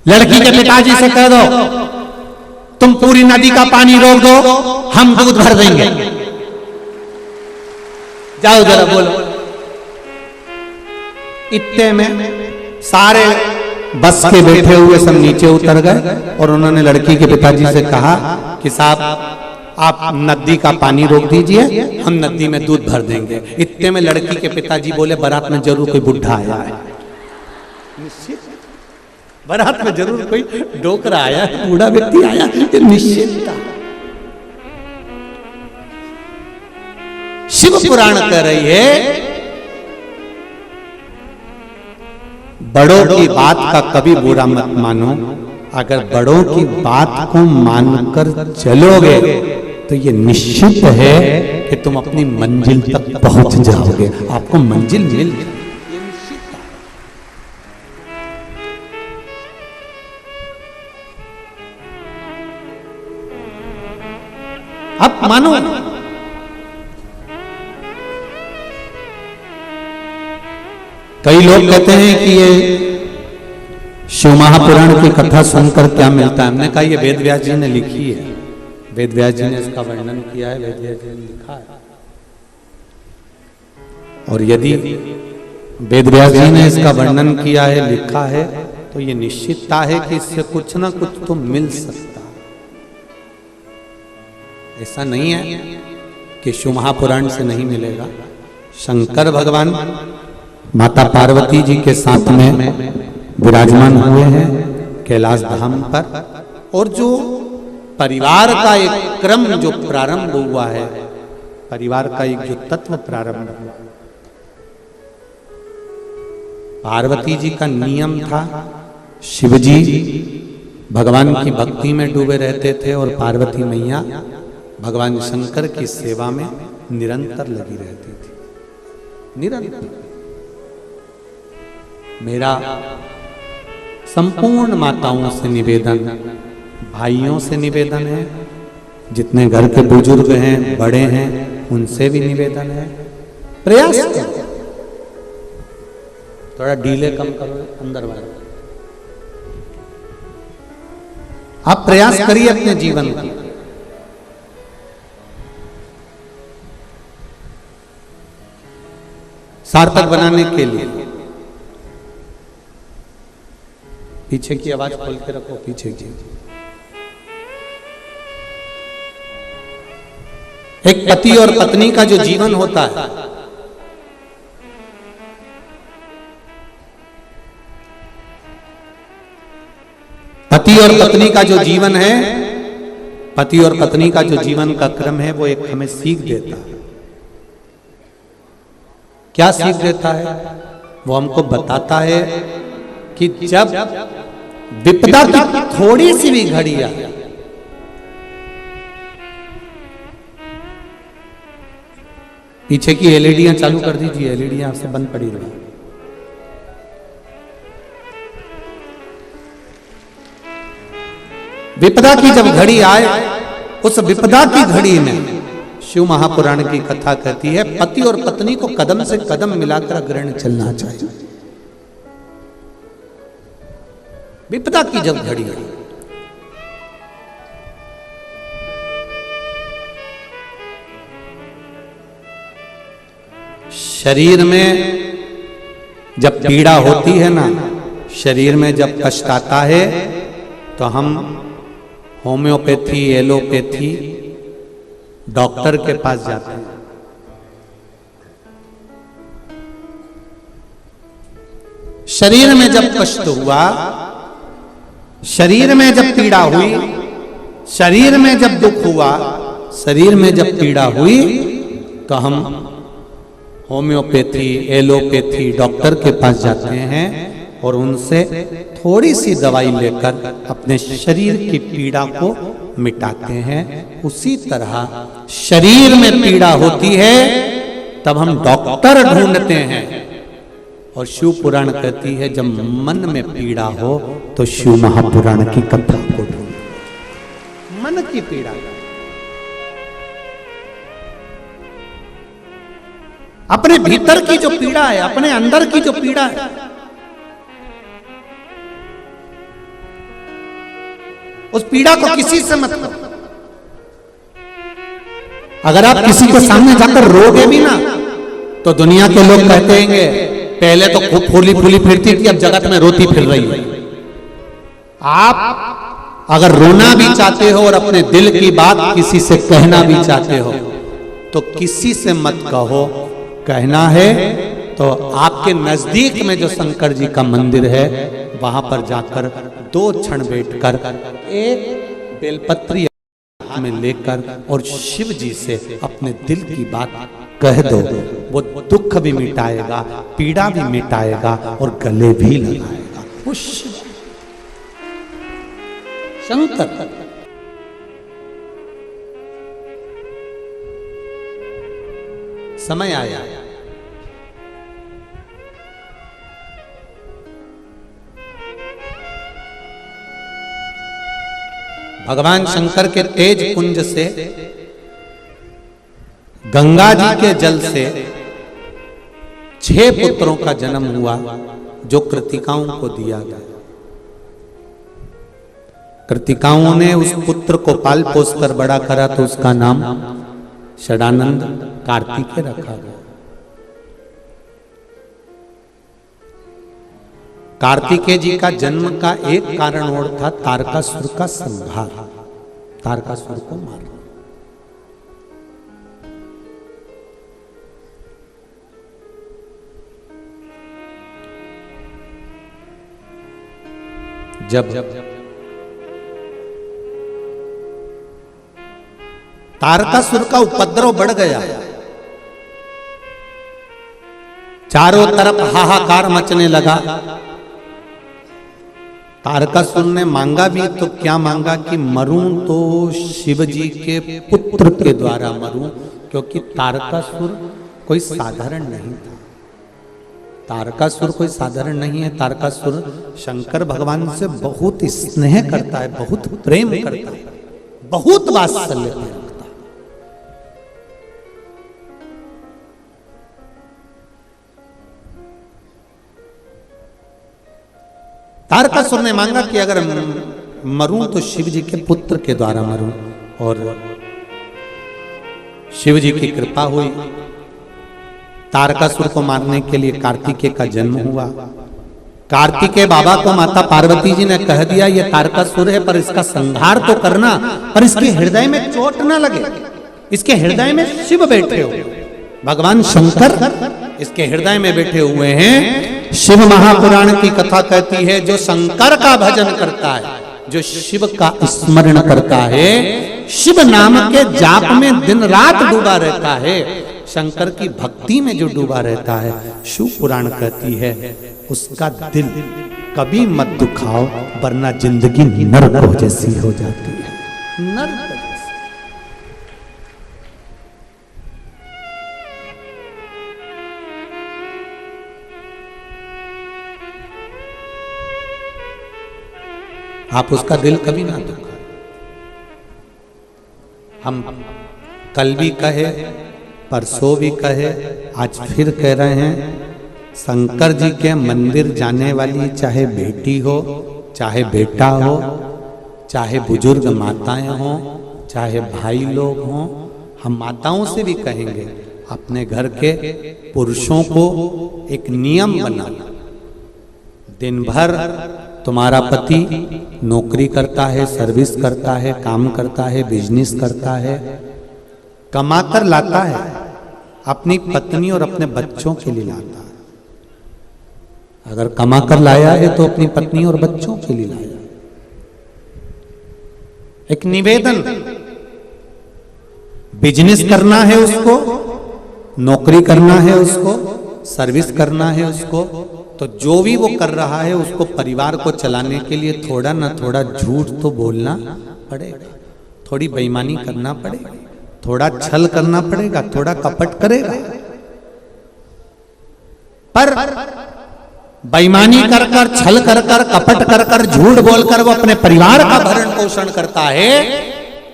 लड़की के पिताजी से कह दो तुम पूरी नदी का पानी रोक दो, हम दूध भर देंगे, जाओ जरा बोलो। इतने में सारे बस के बैठे हुए सब नीचे उतर गए और उन्होंने लड़की के पिताजी से कहा कि साहब आप नदी का पानी रोक दीजिए, हम नदी में दूध भर देंगे। इतने में लड़की के पिताजी बोले बारात में जरूर कोई बुढ़ा आया है, निश्चित बारात में जरूर कोई डोकरा आया, बूढ़ा व्यक्ति आया, ये निश्चित था। शिव पुराण कह रही है बड़ों की बात का कभी बुरा मत मानो, अगर बड़ों की बात को मानकर चलोगे तो ये निश्चित है कि तुम अपनी मंजिल तक पहुंच जाओगे, आपको मंजिल मिल जाएगी। अब मानो कई लोग कहते हैं कि ये शिव महापुराण की कथा सुनकर क्या मिलता है। हमने कहा ये वेद व्यास जी ने लिखी है, वेद व्यास जी ने इसका वर्णन किया है, वेद व्यास जी ने लिखा है। और यदि वेद व्यास जी ने इसका वर्णन किया है, लिखा है, तो ये निश्चितता है कि इससे कुछ ना कुछ तो मिल सकता है। ऐसा नहीं है कि शिव महापुराण से नहीं मिलेगा। शंकर भगवान माता पार्वती जी के साथ में विराजमान हुए हैं कैलाश धाम पर, और जो परिवार का एक क्रम जो प्रारंभ हुआ है, परिवार का एक जो तत्व प्रारंभ हुआ, पार्वती जी का नियम था, शिव जी भगवान की भक्ति में डूबे रहते थे और पार्वती मैया भगवान शंकर की सेवा में निरंतर लगी रहती थी, निरंतर। मेरा संपूर्ण माताओं से निवेदन, भाइयों से निवेदन है, जितने घर के बुजुर्ग हैं, बड़े हैं, उनसे भी निवेदन है, प्रयास करो, थोड़ा डीले कम करो, अंदर वाले आप प्रयास करिए अपने जीवन का। सार्थक बनाने के लिए। पीछे की आवाज खोल के रखो, पीछे की। एक पति और पत्नी का जो जीवन होता है, पति और पत्नी का जो जीवन है, पति और पत्नी का जो जीवन का क्रम है, वो एक हमें सीख देता है। क्या सीख देता है? वो हमको बताता है कि जब विपदा की थोड़ी सी भी घड़ी आए, पीछे की एलईडियां चालू कर दीजिए, एलईडियां से बंद पड़ी रही। विपदा की जब घड़ी आए, उस विपदा की घड़ी में शिव महापुराण की कथा कहती है पति और पत्नी को कदम से कदम मिलाकर अग्रणी चलना चाहिए। विपदा की जब घड़ी है, शरीर में जब पीड़ा होती है ना, शरीर में जब कष्ट आता है, तो हम होम्योपैथी, एलोपैथी, डॉक्टर के पास जाते हैं। शरीर में जब कष्ट हुआ, शरीर में जब पीड़ा हुई, शरीर में जब दुख हुआ, शरीर में जब पीड़ा हुई, तो हम होम्योपैथी, एलोपैथी, डॉक्टर के पास जाते हैं और उनसे थोड़ी सी दवाई लेकर अपने शरीर की पीड़ा को मिटाते हैं। उसी तरह शरीर में पीड़ा होती है तब हम डॉक्टर ढूंढते हैं। और शिव पुराण कहती है जब मन में पीड़ा हो तो शिव महापुराण की कथा को ढूंढो। मन की पीड़ा, अपने भीतर की जो पीड़ा है, अपने अंदर की जो पीड़ा है, उस पीड़ा को किसी से मत करो। अगर आप किसी के सामने जाकर रोगे भी ना तो दुनिया के लोग कहते हैं पहले तो खूब फूली फूली फिरती थी, अब जगत में रोती फिर रही है। आप अगर रोना भी चाहते हो और अपने दिल की बात किसी से कहना भी चाहते हो तो किसी से मत कहो। कहना है तो आपके नजदीक में जो शंकर जी का मंदिर है वहां पर जाकर 2 क्षण बैठकर एक बेलपत्री में लेकर और शिव जी से अपने दिल की बात कह दो। वो दुख भी मिटाएगा, पीड़ा भी मिटाएगा और गले भी लगाएगा। वो शिव शंकर। समय आया, भगवान शंकर के तेज कुंज से, गंगा जी के जल से 6 पुत्रों का जन्म हुआ जो कृतिकाओं को दिया गया। कृतिकाओं ने उस पुत्र को पाल पोस कर बड़ा करा तो उसका नाम षडानंद कार्तिकेय रखा गया। कार्तिकेय जी का जन्म का एक कारण और था तारकासुर का संहार, तारकासुर को मारना। जब तारकासुर का उपद्रव बढ़ गया, चारों तरफ हाहाकार मचने लगा। तारकासुर ने मांगा भी तो क्या मांगा कि मरूं तो शिव जी के पुत्र के द्वारा मरूं, क्योंकि तारकासुर कोई साधारण नहीं था। तारकासुर कोई साधारण नहीं है। तारकासुर शंकर भगवान से बहुत स्नेह करता है, बहुत प्रेम करता है, बहुत वात्सल्य रखता है। तारकासुर ने मांगा कि अगर मरूं तो शिव जी के पुत्र के द्वारा मरूं, और शिव जी की कृपा हुई। तारकासुर को मारने के लिए कार्तिकेय का जन्म हुआ। कार्तिकेय बाबा को माता पार्वती जी ने कह दिया ये तारकासुर है पर इसका संहार तो करना, पर इसके हृदय में चोट ना लगे। इसके हृदय में शिव बैठे हो, भगवान शंकर इसके हृदय में बैठे हुए हैं। शिव महापुराण की कथा कहती है जो शंकर का भजन करता है, जो शिव का स्मरण करता है, शिव नाम के जाप में दिन रात डूबा रहता है, शंकर की भक्ति में जो डूबा रहता है, शिव पुराण कहती है उसका दिल कभी मत दुखाओ वरना जिंदगी नरक जैसी हो जाती है। नरक आप उसका दिल कभी ना दुखा। हम कल भी कहे, परसों भी कहे, आज फिर कह रहे हैं, शंकर जी के मंदिर जाने वाली चाहे बेटी हो, चाहे बेटा हो, चाहे बुजुर्ग माताएं हों, चाहे भाई लोग हों, हम माताओं से भी कहेंगे अपने घर के पुरुषों को एक नियम बनाना। दिन भर तुम्हारा पति नौकरी करता है, सर्विस करता है, काम करता है, बिजनेस करता है, कमाकर लाता है, अपनी पत्नी और अपने बच्चों के लिए लाता है। अगर कमाकर लाया है तो अपनी पत्नी और बच्चों के लिए लाया। एक निवेदन, बिजनेस करना है उसको, नौकरी करना है उसको, सर्विस करना है उसको, तो जो भी वो कर रहा है उसको परिवार को चलाने के लिए थोड़ा ना थोड़ा झूठ तो बोलना पड़ेगा, थोड़ी बेईमानी करना पड़ेगा, थोड़ा छल करना पड़ेगा, थोड़ा कपट करेगा। पर बेईमानी कर कर, छल कर कर, कपट कर कर, झूठ बोलकर वो अपने परिवार का भरण पोषण करता है।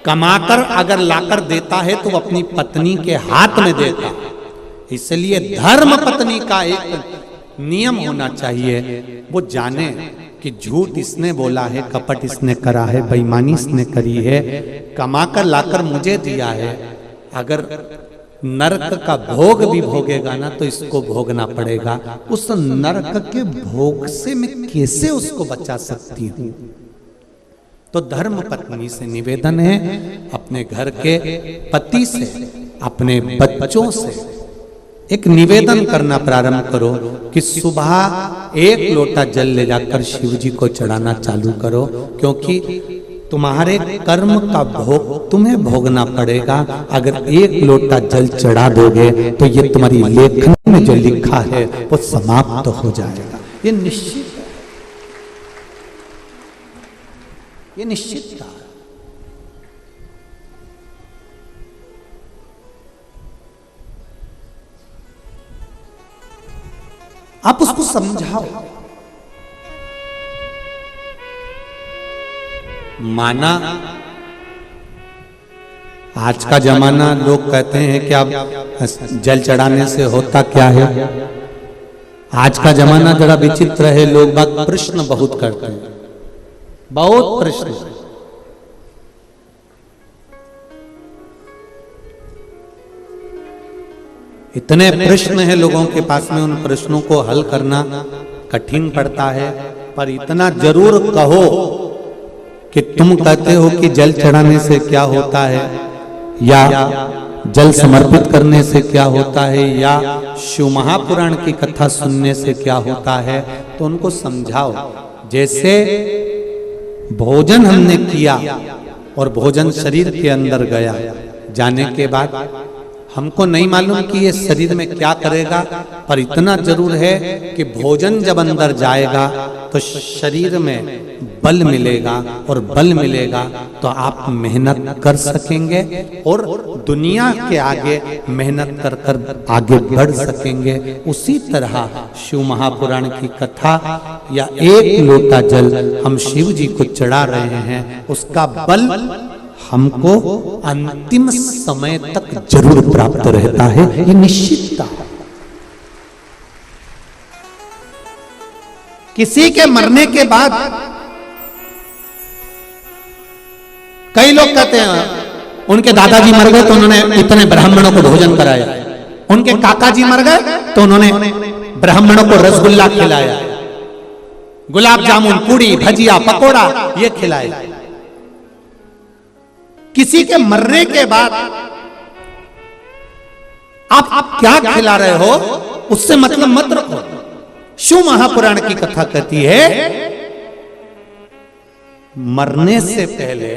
कमाकर अगर लाकर देता है तो वो अपनी पत्नी के हाथ में देता। इसलिए धर्म पत्नी का एक नियम होना चाहिए, वो जाने कि झूठ इसने बोला है, कपट इसने करा है, बेईमानी इसने करी है, कमाकर लाकर मुझे दिया है। अगर नरक का भोग भी भोगेगा ना तो इसको भोगना पड़ेगा। उस नरक के भोग से मैं कैसे उसको बचा सकती हूँ? तो धर्म पत्नी से निवेदन है, अपने घर के पति से, अपने बच्चों से एक निवेदन करना प्रारंभ करो कि सुबह एक लोटा जल ले जाकर शिव जी को चढ़ाना चालू करो, क्योंकि तुम्हारे कर्म का भोग तुम्हें भोगना पड़ेगा। अगर एक लोटा जल चढ़ा दोगे तो ये तुम्हारी लेखन में जो लिखा है वो समाप्त हो जाएगा। ये निश्चित है, ये निश्चित था। आप उसको समझाओ। माना आज का जमाना, लोग कहते हैं कि आप जल चढ़ाने से होता क्या है। आज का जमाना जरा विचित्र है, लोग बात प्रश्न बहुत करते हैं, बहुत प्रश्न। इतने प्रश्न हैं लोगों के पास में, उन प्रश्नों को हल करना कठिन पड़ता है। पर इतना जरूर कहो कि तुम कहते हो कि जल चढ़ाने से क्या होता है, या जल समर्पित करने से क्या होता है, या शिव महापुराण की कथा सुनने से क्या होता है, तो उनको समझाओ। जैसे भोजन हमने किया और भोजन शरीर के अंदर गया, जाने के बाद हमको नहीं मालूम कि ये शरीर में क्या करेगा, पर इतना जरूर है कि भोजन जब अंदर जाएगा तो शरीर में बल मिलेगा, और बल मिलेगा तो आप मेहनत कर सकेंगे और दुनिया के आगे मेहनत कर कर आगे बढ़ सकेंगे। उसी तरह शिव महापुराण की कथा या एक लोटा जल हम शिव जी को चढ़ा रहे हैं, उसका बल हमको अंतिम समय तक जरूर प्राप्त रहता है, ये निश्चितता। किसी के मरने के बाद कई लोग कहते हैं उनके दादाजी मर गए तो उन्होंने इतने ब्राह्मणों को भोजन कराया, उनके काका जी मर गए तो उन्होंने ब्राह्मणों को रसगुल्ला खिलाया, गुलाब जामुन, पूड़ी, भजिया, पकोड़ा ये खिलाए। किसी के मरने के बाद आप क्या खिला रहे हो उससे मतलब मत रखो। शिव महापुराण की कथा कहती है मरने से पहले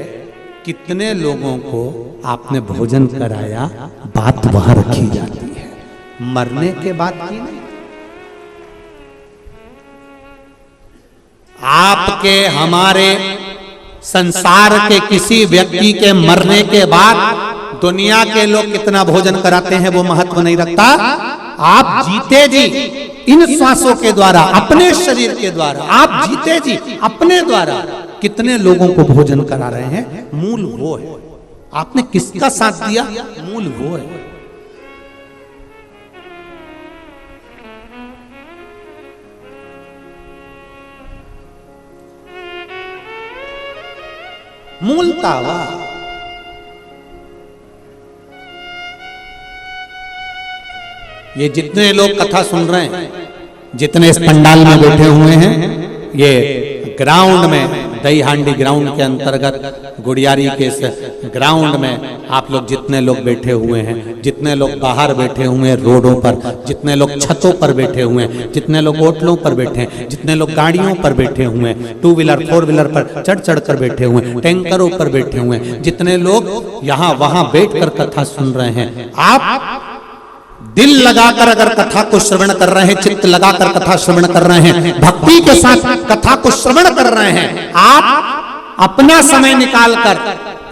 कितने लोगों को आपने भोजन कराया, बात वहां रखी जाती है, मरने के बाद की नहीं। आपके हमारे संसार के किसी व्यक्ति के मरने के बाद दुनिया के लोग कितना भोजन कराते हैं वो महत्व नहीं रखता। आप जीते जी इन श्वासों के द्वारा, अपने शरीर के द्वारा, आप जीते जी अपने द्वारा कितने लोगों को भोजन करा रहे हैं, मूल वो है। आपने किसका साथ दिया, मूल वो है। मूलता वाह। ये जितने लोग कथा सुन रहे हैं, जितने इस पंडाल में बैठे हुए हैं, ये ग्राउंड में दही हांडी ग्राउंड के अंतर्गत गुड़ियारी के इस ग्राउंड में आप लोग जितने लोग बैठे हुए हैं, जितने लोग बाहर बैठे हुए हैं रोडों पर, जितने लोग छतों पर बैठे हुए हैं, जितने लोग होटलों पर बैठे हैं, जितने लोग गाड़ियों पर बैठे हुए हैं, 2 व्हीलर 4 व्हीलर पर चढ़ चढ़ कर बैठे हुए हैं, टैंकरों पर बैठे हुए हैं, जितने लोग यहाँ वहां बैठकर कथा सुन रहे हैं, आप दिल लगाकर अगर कथा को श्रवण कर रहे हैं, चित्त लगाकर कथा श्रवण कर रहे हैं, भक्ति के साथ कथा को श्रवण कर रहे हैं, आप अपना समय निकालकर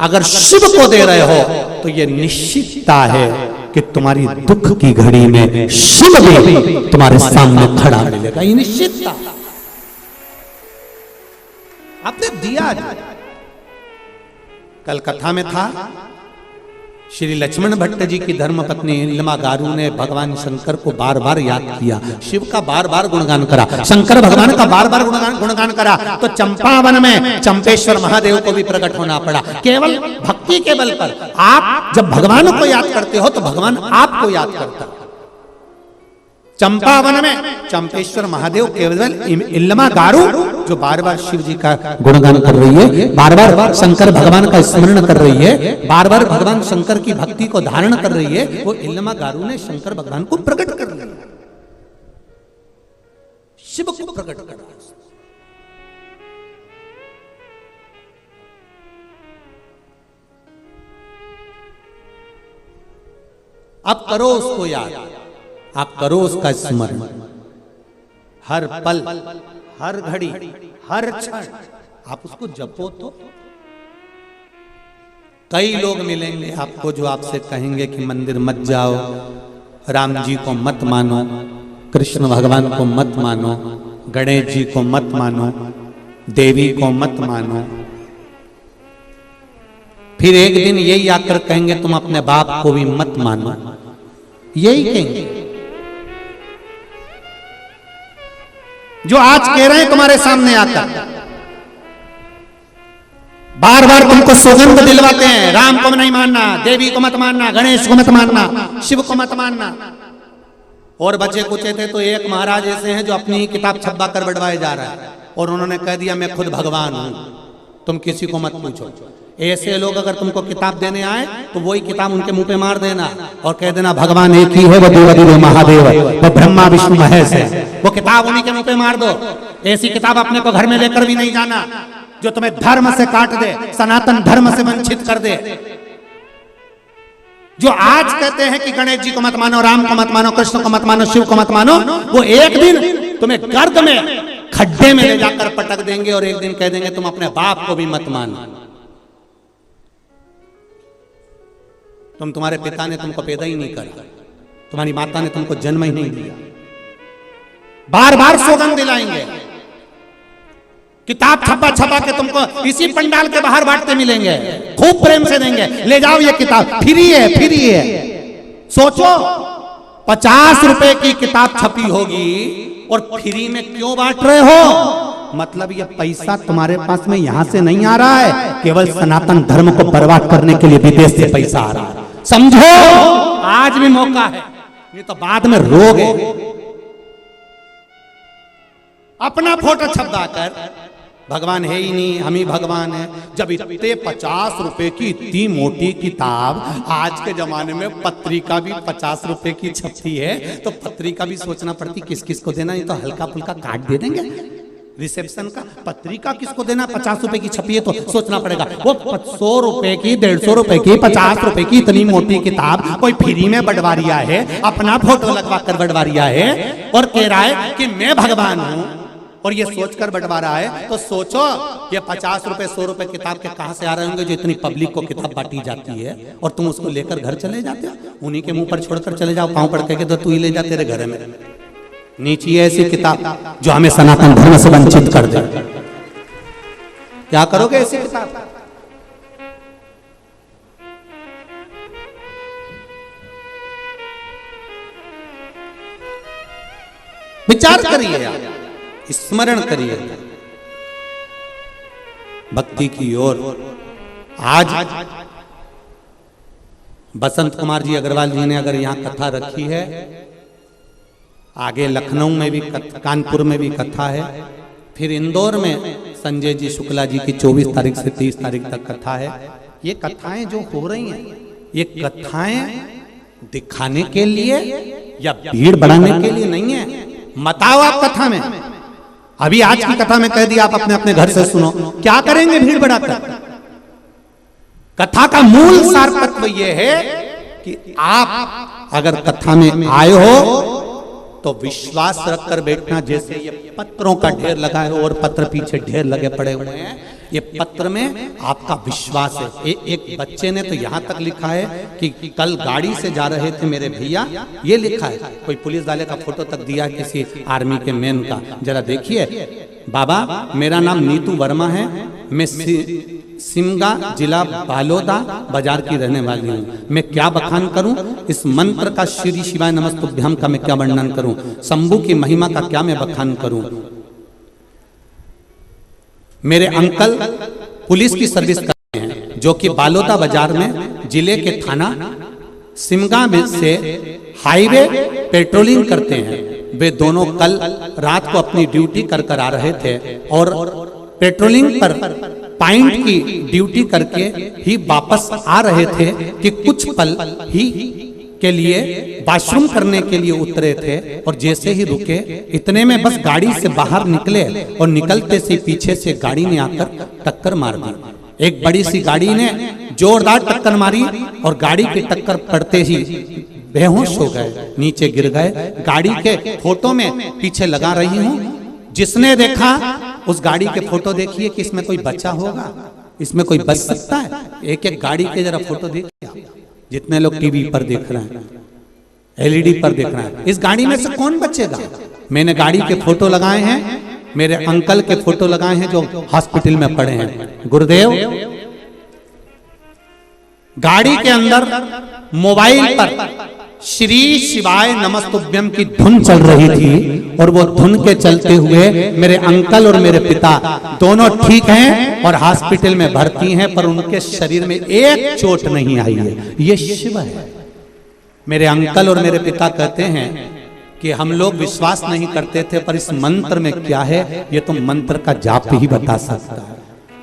अगर शिव को दे रहे हो तो ये निश्चितता है कि तुम्हारी दुख की घड़ी में शिव भी तुम्हारे सामने खड़ा मिलेगा। ये निश्चितता आपने दिया। कल कथा में था श्री लक्ष्मण भट्ट जी की धर्मपत्नी इल्मा गारू ने भगवान शंकर को बार बार याद किया, शिव का बार बार गुणगान करा, शंकर भगवान का बार बार गुणगान करा, तो चंपावन में चंपेश्वर महादेव को भी प्रकट होना पड़ा। केवल भक्ति के बल पर आप जब भगवान को याद करते हो तो भगवान आपको याद करता है। चंपावन में चंपेश्वर महादेव केवल इल्मा गारू जो बार बार शिव जी का गुणगान कर रही है, बार बार शंकर भगवान का स्मरण कर रही है, बार बार भगवान शंकर की भक्ति को धारण कर रही है, वो इल्मा गारू ने शंकर भगवान को प्रकट कर लिया, शिव को प्रकट कर दिया। अब करो उसको याद, आप करो उसका स्मरण, हर पल, हर घड़ी, हर क्षण आप उसको जपो। तो कई लोग मिलेंगे आपको जो आपसे कहेंगे कि मंदिर मत जाओ, राम जी को मत मानो, कृष्ण भगवान को मत मानो, गणेश जी को मत मानो, देवी को मत मानो। फिर एक दिन यही आकर कहेंगे तुम अपने बाप को भी मत मानो, यही कहेंगे जो आज कह रहे हैं तुम्हारे सामने आकर, बार बार तुमको सौगंध दिलवाते हैं, राम को नहीं मानना, देवी को मत मानना, गणेश को मत मानना, शिव को मत मानना। और बचे कुछ थे तो एक महाराज ऐसे हैं जो अपनी किताब छपा कर बढ़वाए जा रहा है और उन्होंने कह दिया मैं खुद भगवान हूं, तुम किसी को मत पूछो। ऐसे लोग अगर तुमको किताब देने आए तो वही किताब उनके मुंह पे मार देना और कह देना भगवान एक ही है, वो देवादिदेव महादेव है, वो ब्रह्मा विष्णु महेश है, वो किताब उन्हीं के मुंह पे मार दो। ऐसी किताब अपने को घर में लेकर भी नहीं जाना जो तुम्हें धर्म से काट दे, सनातन धर्म से वंचित कर दे। जो आज कहते हैं कि गणेश जी को मत मानो, राम को मत मानो, कृष्ण को मत मानो, शिव को मत मानो, वो एक दिन तुम्हें गर्द में खड्डे में ले जाकर पटक देंगे और एक दिन कह देंगे तुम अपने बाप को भी मत मानो। तुम्हारे पिता ने तुमको पैदा ही नहीं करा, तुम्हारी माता ने तुमको जन्म ही नहीं दिया। बार बार सौगंध दिलाएंगे, किताब छपा छपा के तुमको इसी पंडाल के बाहर बांटते मिलेंगे, खूब प्रेम से देंगे, ले जाओ ये किताब, फ्री है, फ्री है। सोचो 50 रुपए की किताब छपी होगी और फ्री में क्यों बांट रहे हो? मतलब ये पैसा तुम्हारे पास में यहां से नहीं आ रहा है, केवल सनातन धर्म को बर्बाद करने के लिए विदेश से पैसा आ रहा है। समझो आज भी मौका है, ये तो बाद में रोगे। अपना फोटो छपवा कर भगवान है ही नहीं, हम ही भगवान है। जब इतने 50 रुपए की इतनी मोटी किताब, आज के जमाने में पत्रिका भी 50 रुपए की छपती है, तो पत्रिका भी सोचना पड़ती किस किस को देना, ये तो हल्का फुल्का काट दे देंगे रिसेप्शन का। पत्रिका किसको देना, 50 रुपए की छपी है तो सोचना पड़ेगा। वो 100 रुपए की, 150 रुपए की, 50 रुपए की इतनी मोटी किताब कोई फ्री में बंटवारिया है, अपना फोटो लगवा कर बंटवारिया है और कह रहा है कि मैं भगवान हूं और ये सोचकर बंटवा रहा है। तो सोचो ये 50 रुपए 100 रुपए किताब के कहां से आ रहे होंगे जो इतनी पब्लिक को किताब बांटी जाती है और तुम उसको लेकर घर चले जाते हो, उन्हीं के मुंह पर छोड़कर चले जाओ, पांव पड़ के तो तू ही ले जा तेरे घर में। नीचे ऐसी किताब जो हमें सनातन धर्म से वंचित कर दे, क्या करोगे ऐसी किताब? विचार करिए, आप स्मरण करिए भक्ति की ओर। आज बसंत कुमार जी अग्रवाल जी ने अगर यहां कथा रखी है, आगे लखनऊ में भी कानपुर में भी कथा है, फिर इंदौर में संजय जी शुक्ला जी की 24 तारीख से 30 तारीख तक कथा है। ये कथाएं जो हो रही हैं, ये कथाएं दिखाने के लिए या भीड़ बढ़ाने के लिए नहीं है। मत आओ आप कथा में। अभी आज की कथा में कह दिया, आप अपने अपने घर से सुनो। क्या करेंगे भीड़ बढ़ाकर? कथा का मूल सार तत्व यह है कि आप अगर कथा में आए हो तो विश्वास रखकर बैठना। जैसे ये पत्रों का ढेर लगा है और पत्र पीछे ढेर लगे पड़े हुए हैं, ये पत्र में आपका विश्वास है। एक बच्चे ने तो यहाँ तक लिखा है कि कल गाड़ी से जा रहे थे मेरे भैया, ये लिखा है। कोई पुलिस वाले का फोटो तक दिया किसी आर्मी के मैन का। जरा देखिए, बाबा मेरा नाम नीतू वर्मा है, मैं सिमगा जिला बालोदा बाजार की रहने वाली हूँ। मैं क्या बखान करूं? इस मंत्र का श्री शिवाय नमस्तुभ्यम का मैं क्या वर्णन करूं? शंभू की महिमा का क्या मैं बखान करूं? मेरे अंकल पुलिस की सर्विस करते हैं, जो कि बालोदा बाजार में जिले के थाना सिमगा से हाईवे पेट्रोलिंग करते हैं। वे दोनों कल रात को अपनी ड्यूटी कर आ रहे थे और पेट्रोलिंग पर पॉइंट की ड्यूटी करके ही वापस आ रहे थे कि कुछ पल ही के लिए वॉशरूम करने के लिए उतरे थे। और जैसे ही रुके, इतने में बस गाड़ी से बाहर निकले और निकलते से पीछे से गाड़ी ने आकर टक्कर मार दी। एक बड़ी सी गाड़ी ने जोरदार टक्कर मारी और गाड़ी की टक्कर पड़ते ही बेहोश हो गए, नीचे गिर गए। गाड़ी के फोटो में पीछे लगा रही हूँ, जिसने देखा उस गाड़ी के फोटो देखिए कि इसमें कोई बच्चा होगा, इसमें कोई बच सकता है? एक एक गाड़ी के जरा फोटो देखिए, जितने लोग टीवी पर देख रहे हैं, एलईडी पर देख रहे हैं, इस गाड़ी में से कौन बचेगा? मैंने गाड़ी के फोटो लगाए हैं, मेरे अंकल के फोटो लगाए हैं जो हॉस्पिटल में पड़े हैं। गुरुदेव, गाड़ी के अंदर मोबाइल पर श्री शिवाय नमस्तुभ्यम की धुन चल रही थी और वो धुन के चलते हुए मेरे अंकल और मेरे पिता दोनों ठीक हैं और हॉस्पिटल में भर्ती हैं, पर उनके शरीर में एक चोट नहीं आई है। ये शिव है। मेरे अंकल और मेरे पिता कहते हैं कि हम लोग विश्वास नहीं करते थे, पर इस मंत्र में क्या है ये तो मंत्र का जाप ही बता सकता है।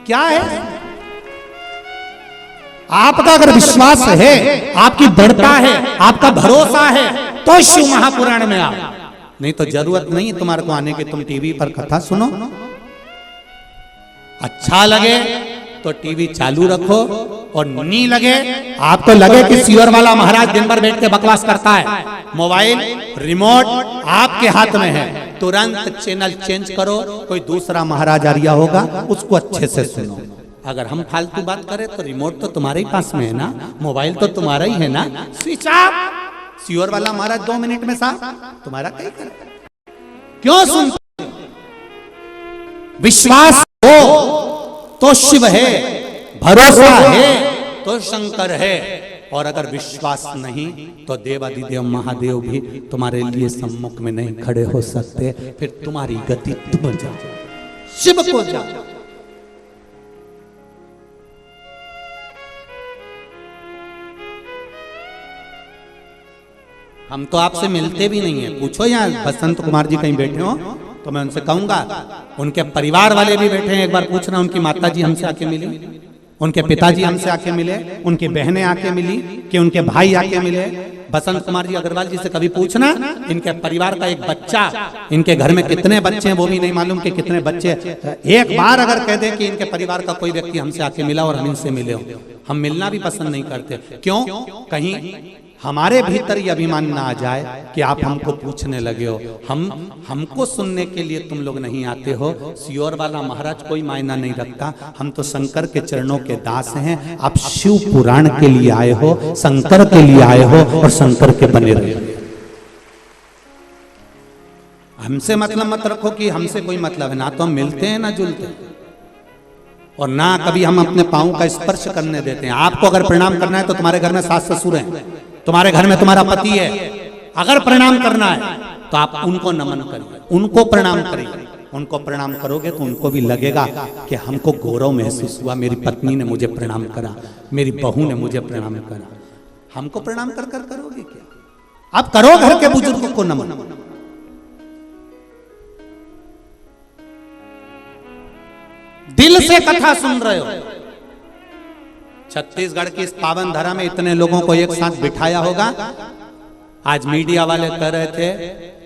क्या है? आपका अगर विश्वास है, आपकी दृढ़ता है, आपका भरोसा है, तो शिव महापुराण में आओ। नहीं तो जरूरत नहीं तुम्हारे को आने की। तुम टीवी पर कथा सुनो, अच्छा लगे तो टीवी चालू रखो, और नहीं लगे, आपको लगे कि सियोर वाला महाराज दिन भर बैठ के बकवास करता है, मोबाइल रिमोट आपके हाथ में है, तुरंत चैनल चेंज करो। कोई दूसरा महाराज आ रिया होगा, उसको अच्छे से सुनो। अगर हम फालतू बात करें तो रिमोट तो तुम्हारे ही पास में है ना, मोबाइल तो तुम्हारा ही है ना, स्विच ऑफ। सियोर वाला महाराज 2 मिनट में साफ, तुम्हारा कहीं कर। क्यों सुनते? विश्वास हो तो शिव है, भरोसा है तो शंकर है, और अगर विश्वास नहीं तो देवादिदेव महादेव भी तुम्हारे लिए सम्मुख में नहीं खड़े हो सकते। फिर तुम्हारी गति तुम जाओ, शिव को जाओ। हम तो आपसे मिलते भी नहीं है। पूछो यहाँ बसंत कुमार जी कहीं बैठे हो तो मैं उनसे कहूंगा, उनके परिवार वाले भी बैठे हैं, एक बार पूछना उनकी माता जी हमसे आके मिली, उनके पिताजी हमसे आके मिले, उनकी बहनें आके मिली कि उनके भाई आके मिले। बसंत कुमार जी अग्रवाल जी से कभी पूछना, इनके परिवार का एक बच्चा, इनके घर में कितने बच्चे हैं वो भी नहीं मालूम कि कितने बच्चे। एक बार अगर कह दे कि इनके परिवार का कोई व्यक्ति हमसे आके मिला और हम इनसे मिले हो, हम मिलना भी पसंद नहीं करते। क्यों? कहीं हमारे भीतर ये अभिमान ना आ जाए कि आप हमको पूछने लगे हो। हमको सुनने के लिए तुम लोग नहीं आते हो। सियोर वाला महाराज कोई मायना नहीं रखता, हम तो शंकर के चरणों के दास हैं। आप शिव पुराण के लिए आए हो, शंकर के लिए आए हो, और शंकर के बने रहे। हमसे मतलब मत रखो कि हमसे कोई मतलब है, ना तो हम मिलते हैं ना जुलते, और ना कभी हम अपने पांव का स्पर्श करने देते हैं। आपको अगर प्रणाम करना है तो तुम्हारे घर में सास ससुर हैं, तुम्हारे घर में तुम्हारा पति है, अगर प्रणाम करना है तो आप उनको नमन करिए, उनको प्रणाम करिए। उनको प्रणाम करोगे तो उनको भी लगेगा कि हमको गौरव महसूस हुआ, मेरी पत्नी ने मुझे प्रणाम करा, मेरी बहू ने मुझे प्रणाम करा। हमको प्रणाम कर कर करोगे क्या? आप करो घर के बुजुर्गों को नमन। दिल से कथा सुन रहे हो। छत्तीसगढ़ की इस पावन धरा में इतने लोगों को एक साथ बिठाया होगा। आज मीडिया वाले कह रहे थे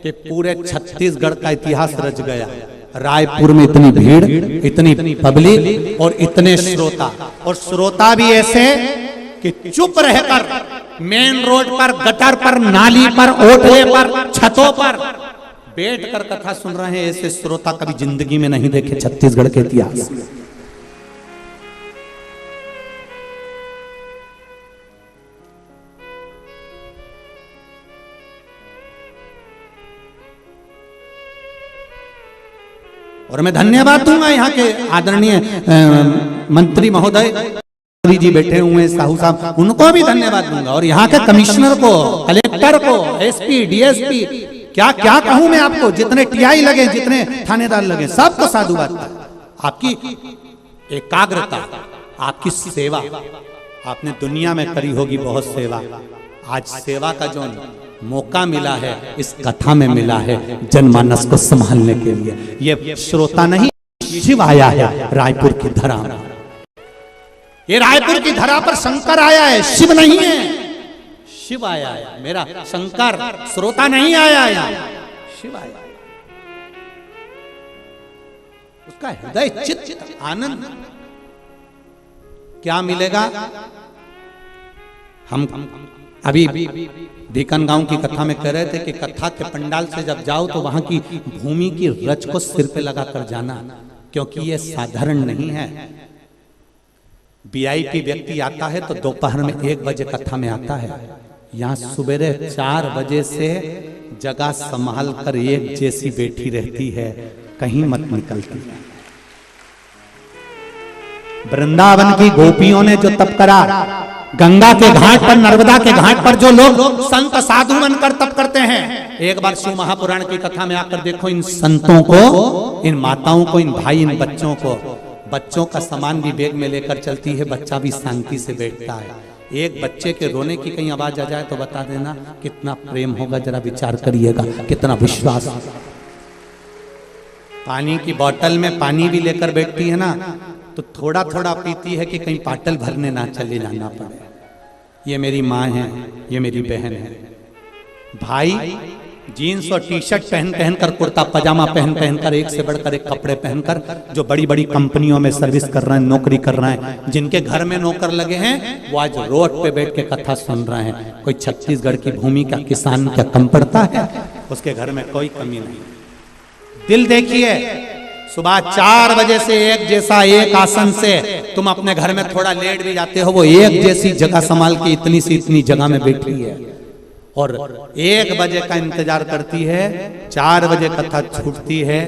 कि पूरे छत्तीसगढ़ का इतिहास रच गया। रायपुर में इतनी भीड़, इतनी पब्लिक और इतने श्रोता, और श्रोता भी ऐसे कि चुप रहकर मेन रोड पर, गटर पर, नाली पर, ओटले पर, छतों पर बैठकर कथा सुन रहे हैं। ऐसे श्रोता कभी जिंदगी में नहीं देखे छत्तीसगढ़ के इतिहास। और मैं धन्यवाद दूंगा यहाँ के आदरणीय मंत्री महोदय जी बैठे हुए हैं, साहू साहब, उनको भी धन्यवाद दूंगा। और यहाँ के कमिश्नर को, कलेक्टर को, एसपी, डीएसपी, क्या क्या कहूं मैं आपको, जितने टीआई लगे, जितने थानेदार लगे, सबको साधुवाद। आपकी एकाग्रता, आपकी सेवा, आपने दुनिया में करी होगी बहुत सेवा। आज सेवा का जो मौका मिला है इस कथा में मिला है, जनमानस को संभालने के लिए। ये श्रोता नहीं, शिव आया है रायपुर की धरा में। ये रायपुर की धरा पर शंकर आया है, शिव नहीं है। शिव आया है, मेरा शंकर, श्रोता नहीं आया है, शिव आया। उसका हृदय चित्त आनंद क्या मिलेगा। हम अभी धीकन गांव की कथा में कह रहे थे कि कथा के पंडाल से जब जाओ तो वहां की भूमि की रच को सिर पे लगाकर जाना, क्योंकि ये साधारण नहीं है। वीआईपी व्यक्ति आता है तो दोपहर में 1 बजे कथा में आता है। यहाँ सुबह 4 बजे से जगह संभाल कर एक जैसी बैठी रहती है, कहीं मत निकलती है। वृंदावन की गोपियों ने जो तप करा, गंगा के घाट पर, नर्मदा के घाट पर जो लोग संत साधु बनकर तप करते हैं, एक बार शिव महापुराण की कथा में आकर देखो इन संतों को, इन माताओं को, इन भाई, इन बच्चों को। बच्चों का सामान भी बैग में लेकर चलती है, बच्चा भी शांति से बैठता है। एक बच्चे के रोने की कहीं आवाज आ जाए तो बता देना कितना प्रेम होगा, जरा विचार करिएगा, कितना विश्वास। पानी की बोतल में पानी भी लेकर बैठती है ना, तो थोड़ा थोड़ा पीती है कि कहीं पाटल भरने ना चले जाना पड़े। ये मेरी माँ है, ये मेरी बहन है। भाई जीन्स और टी शर्ट पहन कर, कुर्ता पजामा पहन कर, एक से बढ़कर एक कपड़े पहनकर, जो बड़ी बड़ी कंपनियों में सर्विस कर रहे हैं, नौकरी कर रहे हैं, जिनके घर में नौकर लगे हैं, वो आज रोड पे बैठ के कथा सुन रहे हैं। कोई छत्तीसगढ़ की भूमि का किसान क्या कम पड़ता है? उसके घर में कोई कमी नहीं। दिल देखिए, सुबह 4 बजे से एक जैसा, एक आसन से तुम अपने घर में थोड़ा लेट भी जाते हो, वो एक जैसी जगह संभाल के इतनी सी इतनी जगह में बैठी है और 1 बजे का इंतजार करती है। 4 बजे कथा छूटती है,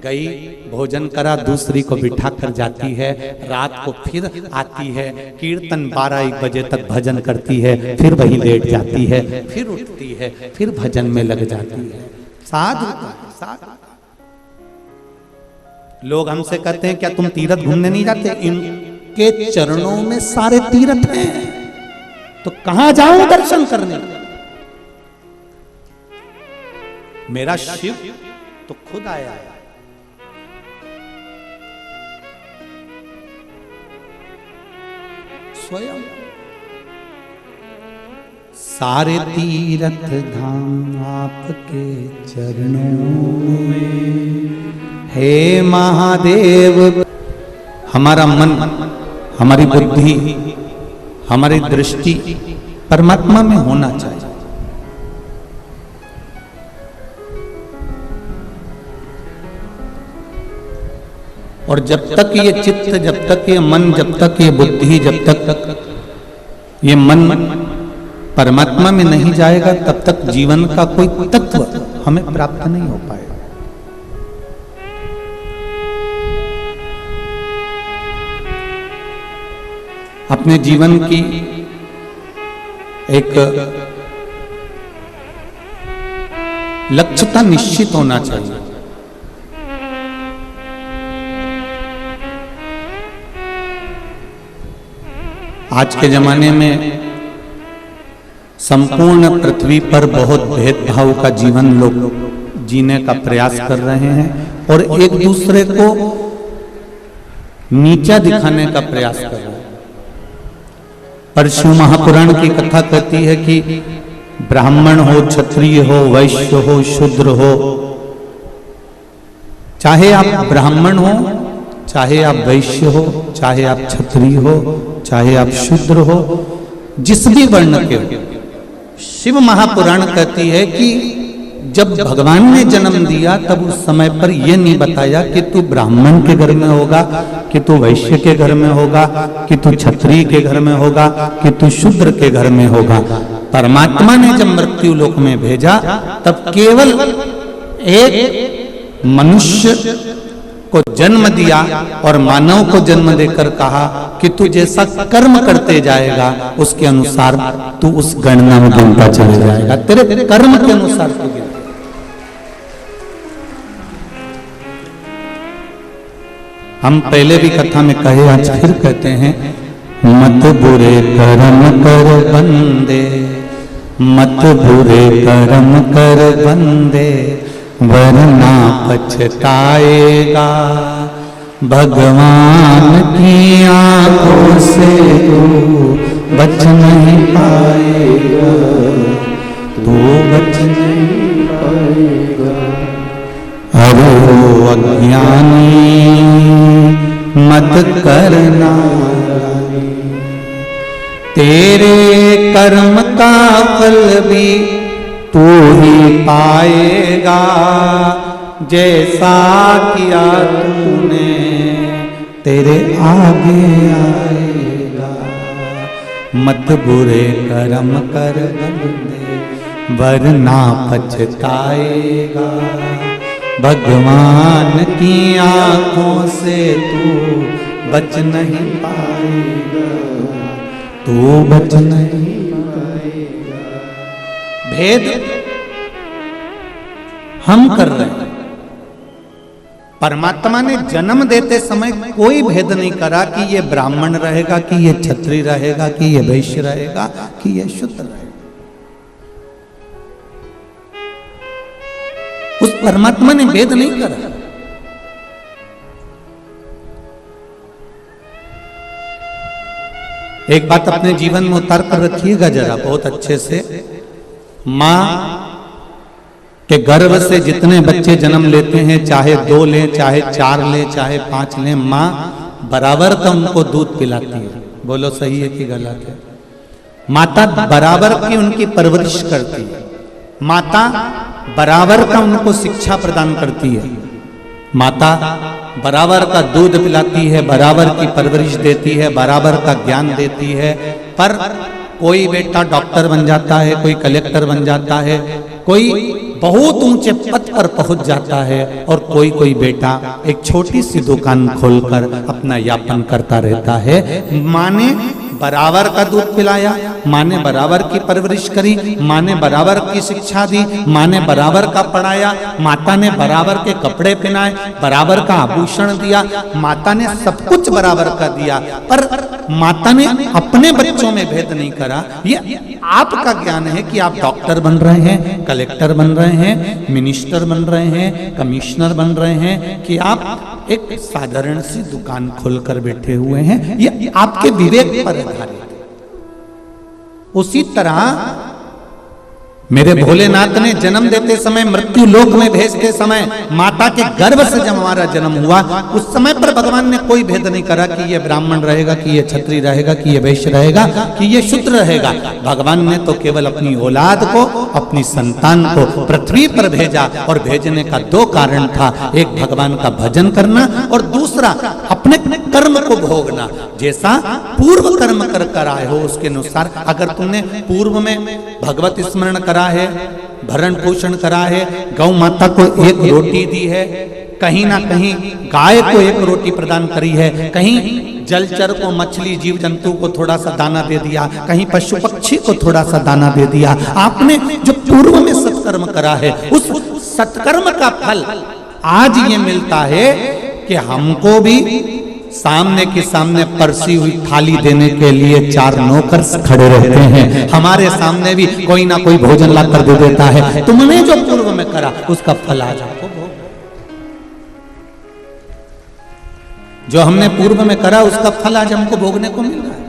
गई, भोजन करा, दूसरी को बिठा कर जाती है, रात को फिर आती है, कीर्तन 12-1 बजे तक भजन करती है, फिर वही लेट जाती है, फिर उठती है, फिर भजन में लग जाती है। साधु लोग हमसे कहते हैं क्या तुम तीर्थ घूमने नहीं जाते? इनके चरणों में सारे तीर्थ हैं, तो कहां जाऊं दर्शन करने? मेरा शिव तो खुद आया है। स्वयं सारे तीर्थ धाम आपके चरणों में, हे महादेव। हमारा मन, हमारी बुद्धि, हमारी दृष्टि परमात्मा में होना चाहिए। और जब तक ये चित्त, जब तक ये मन, जब तक ये बुद्धि, जब तक ये मन परमात्मा में नहीं जाएगा, तब तक जीवन का कोई तत्व हमें प्राप्त नहीं हो पाएगा। अपने जीवन की एक लक्ष्यता निश्चित होना चाहिए। आज के जमाने में संपूर्ण पृथ्वी पर बहुत भेदभाव का जीवन लोग जीने का प्रयास कर रहे हैं और एक दूसरे को नीचा दिखाने का प्रयास कर रहा है। पर शिव महापुराण की कथा कहती है कि ब्राह्मण हो, क्षत्रिय हो, वैश्य हो, शूद्र हो, चाहे आप ब्राह्मण हो, चाहे आप वैश्य हो, चाहे आप क्षत्रिय हो, चाहे आप शूद्र हो, जिस भी वर्ण के हो, शिव महापुराण कहती है कि जब भगवान ने जन्म दिया तब उस समय पर यह नहीं बताया कि तू ब्राह्मण के घर में होगा, कि तू वैश्य के घर में होगा, कि तू क्षत्रिय के घर में होगा, कि तू शूद्र के घर में होगा। परमात्मा ने जब मृत्यु लोक में भेजा तब केवल एक मनुष्य को जन्म दिया और मानव को जन्म देकर कहा कि तू जैसा कर्म करते जाएगा उसके अनुसार तू उस गणना में गिनता चले जाएगा, तेरे कर्म के अनुसार तू गिनता। हम पहले भी कथा में कहे, आज फिर कहते हैं, मत बुरे कर्म कर बंदे, मत बुरे कर्म कर बंदे, वरना पछताएगा। भगवान की आंखों से तू बच नहीं पाएगा, तू बच नहीं पाएगा। अरे ओ अज्ञानी मत करना, तेरे कर्म का फल भी तू ही पाएगा, जैसा किया तूने तेरे आगे आएगा। मत बुरे कर्म कर बंदे, वरना पछताएगा। भगवान की आंखों से तू बच नहीं पाएगा, तू बच नहीं पाएगा। भेद हम कर रहे हैं। परमात्मा ने जन्म देते समय कोई भेद नहीं करा कि ये ब्राह्मण रहेगा, कि ये क्षत्रिय रहेगा, कि ये वैश्य रहेगा, कि ये शूद्र रहेगा। उस परमात्मा ने भेद नहीं करा। एक बात अपने जीवन में उतार कर रखिएगा जरा बहुत अच्छे से। मां के गर्भ से जितने बच्चे जन्म लेते हैं, चाहे 2 लें, चाहे 4 लें, चाहे 5 लें, मां बराबर का उनको दूध पिलाती है। बोलो सही है कि गलत है? माता बराबर की उनकी परवरिश करती है, माता बराबर का उनको शिक्षा प्रदान करती है, माता बराबर का दूध पिलाती है, बराबर की परवरिश देती है, बराबर का ज्ञान देती है। पर कोई बेटा डॉक्टर बन जाता है, कोई कलेक्टर बन जाता है, कोई बहुत ऊंचे पद पर पहुंच जाता है, और कोई कोई बेटा एक छोटी सी दुकान खोलकर अपना यापन करता रहता है। माँ ने बराबर का दूध पिलाया, माँ ने बराबर की परवरिश करी, माँ ने बराबर की शिक्षा दी, माँ ने बराबर का पढ़ाया, माता ने बराबर के कपड़े पहनाए, बराबर का आभूषण दिया, माता ने सब कुछ बराबर का दिया। पर माता ने अपने बच्चों में भेद नहीं करा। ये आपका ज्ञान है कि आप डॉक्टर बन रहे हैं, कलेक्टर बन रहे हैं, मिनिस्टर बन रहे हैं, कमिश्नर बन रहे हैं, कि आप एक साधारण सी दुकान खोलकर बैठे हुए हैं। ये आपके विवेक पर आधारित है। उसी तरह मेरे भोलेनाथ ने जन्म देते समय, मृत्यु लोक में भेजते समय, माता के गर्भ से जब हमारा जन्म हुआ, उस समय पर भगवान ने कोई भेद नहीं करा कि ये ब्राह्मण रहेगा, कि ये क्षत्रिय रहेगा, कि ये वैश्य रहेगा, कि ये शूद्र रहेगा। भगवान ने तो केवल अपनी औलाद को, अपनी संतान को पृथ्वी पर भेजा, और भेजने का 2 कारण था। एक भगवान का भजन करना, और दूसरा अपने कर्म को भोगना। जैसा पूर्व कर्म कर आए हो उसके अनुसार, अगर तुमने पूर्व में भगवत स्मरण करा है, भरण पोषण करा है, गौ माता को 1 रोटी दी है, कहीं ना कहीं गाय को 1 रोटी प्रदान करी है, कहीं जलचर को, मछली जीव जंतु को थोड़ा सा दाना दे दिया, कहीं पशु पक्षी को थोड़ा सा दाना दे दिया। आपने जो पूर्व में सत्कर्म करा है, उस सत्कर्म का फल आज ये मिलता है कि हमको भी सामने के सामने परसी हुई थाली देने के लिए 4 नौकर खड़े रहते हैं। हमारे सामने भी कोई ना कोई भोजन ला कर दे देता है। तुमने जो पूर्व में करा उसका फल आज आपको। जो हमने पूर्व में करा उसका फल आज हमको भोगने को मिल रहा है।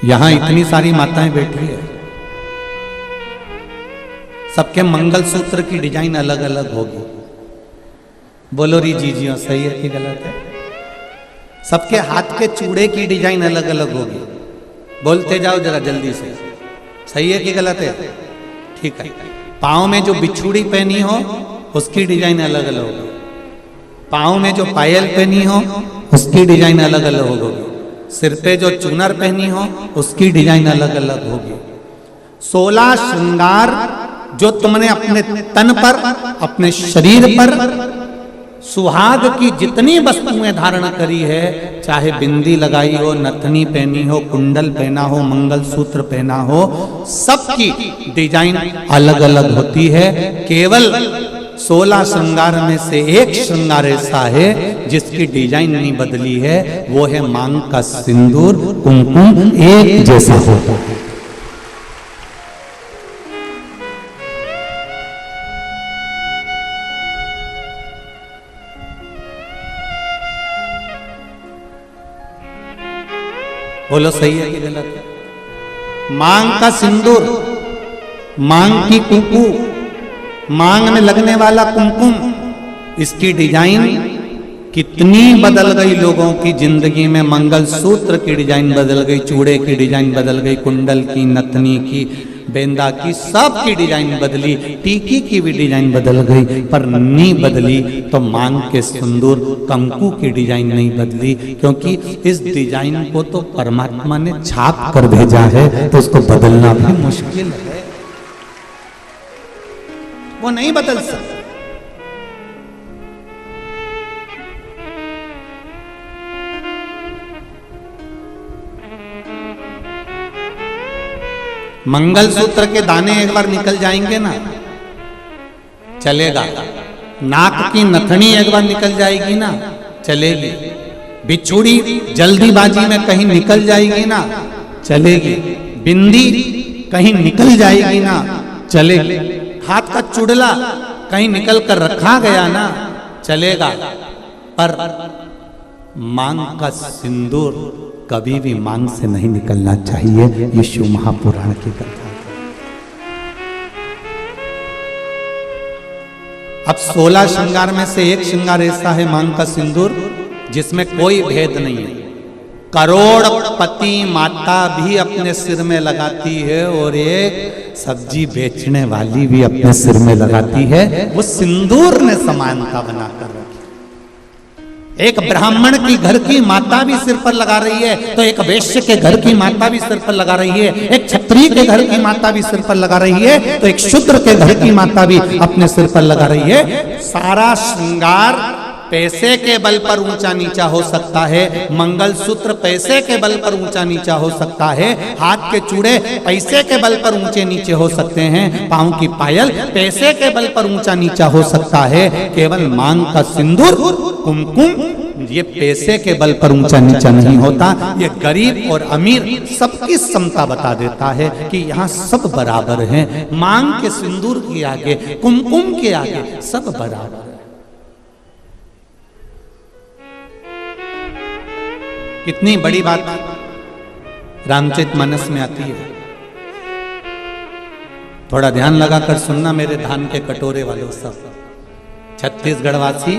यहां इतनी सारी माताएं बैठी है, सबके मंगलसूत्र की डिजाइन अलग अलग होगी। बोलो री जीजियो, सही है कि गलत है? सबके हाथ के चूड़े की डिजाइन अलग अलग होगी। बोलते जाओ जरा जल्दी से, सही है कि गलत है? ठीक है। पाँव में जो बिछुड़ी पहनी हो उसकी डिजाइन अलग अलग होगी, पाँव में जो पायल पहनी हो उसकी डिजाइन अलग अलग होगी, सिर पे जो चूनर पहनी हो उसकी डिजाइन अलग अलग होगी। 16 श्रृंगार जो तुमने अपने तन पर, अपने शरीर पर, सुहाग की जितनी वस्तुएं धारण करी है, चाहे बिंदी लगाई हो, नथनी पहनी हो, कुंडल पहना हो, मंगलसूत्र पहना हो, सबकी डिजाइन अलग अलग होती है। केवल 16 श्रृंगार में से एक श्रृंगार ऐसा है जिसकी डिजाइन नहीं बदली है, वो है मांग का सिंदूर, कुमकुम एक जैसा होता है। बोलो सही है कि गलत है? मांग का सिंदूर, मांग की कुंकू, मांग में लगने वाला कुमकुम, इसकी डिजाइन कितनी बदल गई लोगों की जिंदगी में। मंगलसूत्र की डिजाइन बदल गई, चूड़े की डिजाइन बदल गई, कुंडल की, नथनी की, बेंदा की, सब की डिजाइन बदली, टीकी की भी डिजाइन बदल गई, पर नहीं बदली तो मांग के सिंदूर कंकु की डिजाइन नहीं बदली, क्योंकि इस डिजाइन को तो परमात्मा ने छाप कर भेजा है, तो उसको बदलना भी मुश्किल है, वो नहीं बदल सकता। मंगलसूत्र के दाने एक बार निकल जाएंगे ना, चलेगा। नाक की नथनी एक बार निकल जाएगी ना, चलेगी। बिछुड़ी जल्दीबाजी में कहीं निकल जाएगी ना, चलेगी। बिंदी कहीं निकल जाएगी ना, चलेगी। हाथ का चुड़ला कहीं निकल कर रखा गया ना, चलेगा। पर मांग का सिंदूर कभी भी मांग से नहीं निकलना चाहिए। ये शिव महापुराण की कथा। अब 16 श्रृंगार में से एक श्रृंगार ऐसा है मांग का सिंदूर जिसमें कोई भेद नहीं है। करोड़पति माता भी अपने सिर में लगाती है और एक सब्जी बेचने वाली भी अपने सिर में लगाती है। वो सिंदूर ने समानता बनाकर रखी। एक ब्राह्मण की घर की माता भी सिर पर लगा रही है, तो एक वैश्य के घर की माता भी सिर पर लगा रही है। एक क्षत्रिय के घर की माता भी सिर पर लगा रही है, तो एक शूद्र के घर की माता भी अपने सिर पर लगा रही है। सारा श्रृंगार पैसे के बल पर ऊंचा नीचा हो सकता है, मंगलसूत्र पैसे के बल पर ऊंचा नीचा हो सकता है, हाथ के चूड़े पैसे के बल पर ऊंचे नीचे हो सकते हैं, पांव की पायल पैसे के बल पर ऊंचा नीचा हो सकता है। केवल मांग का सिंदूर, कुमकुम, ये पैसे के बल पर ऊंचा नीचा नहीं होता। ये गरीब और अमीर सबकी समता बता देता है कि यहाँ सब बराबर हैं। मांग के सिंदूर के आगे, कुमकुम के आगे सब बराबर। कितनी बड़ी बात रामचरितमानस में आती है। थोड़ा ध्यान लगाकर सुनना मेरे धान के कटोरे वालों सब। छत्तीसगढ़ वासी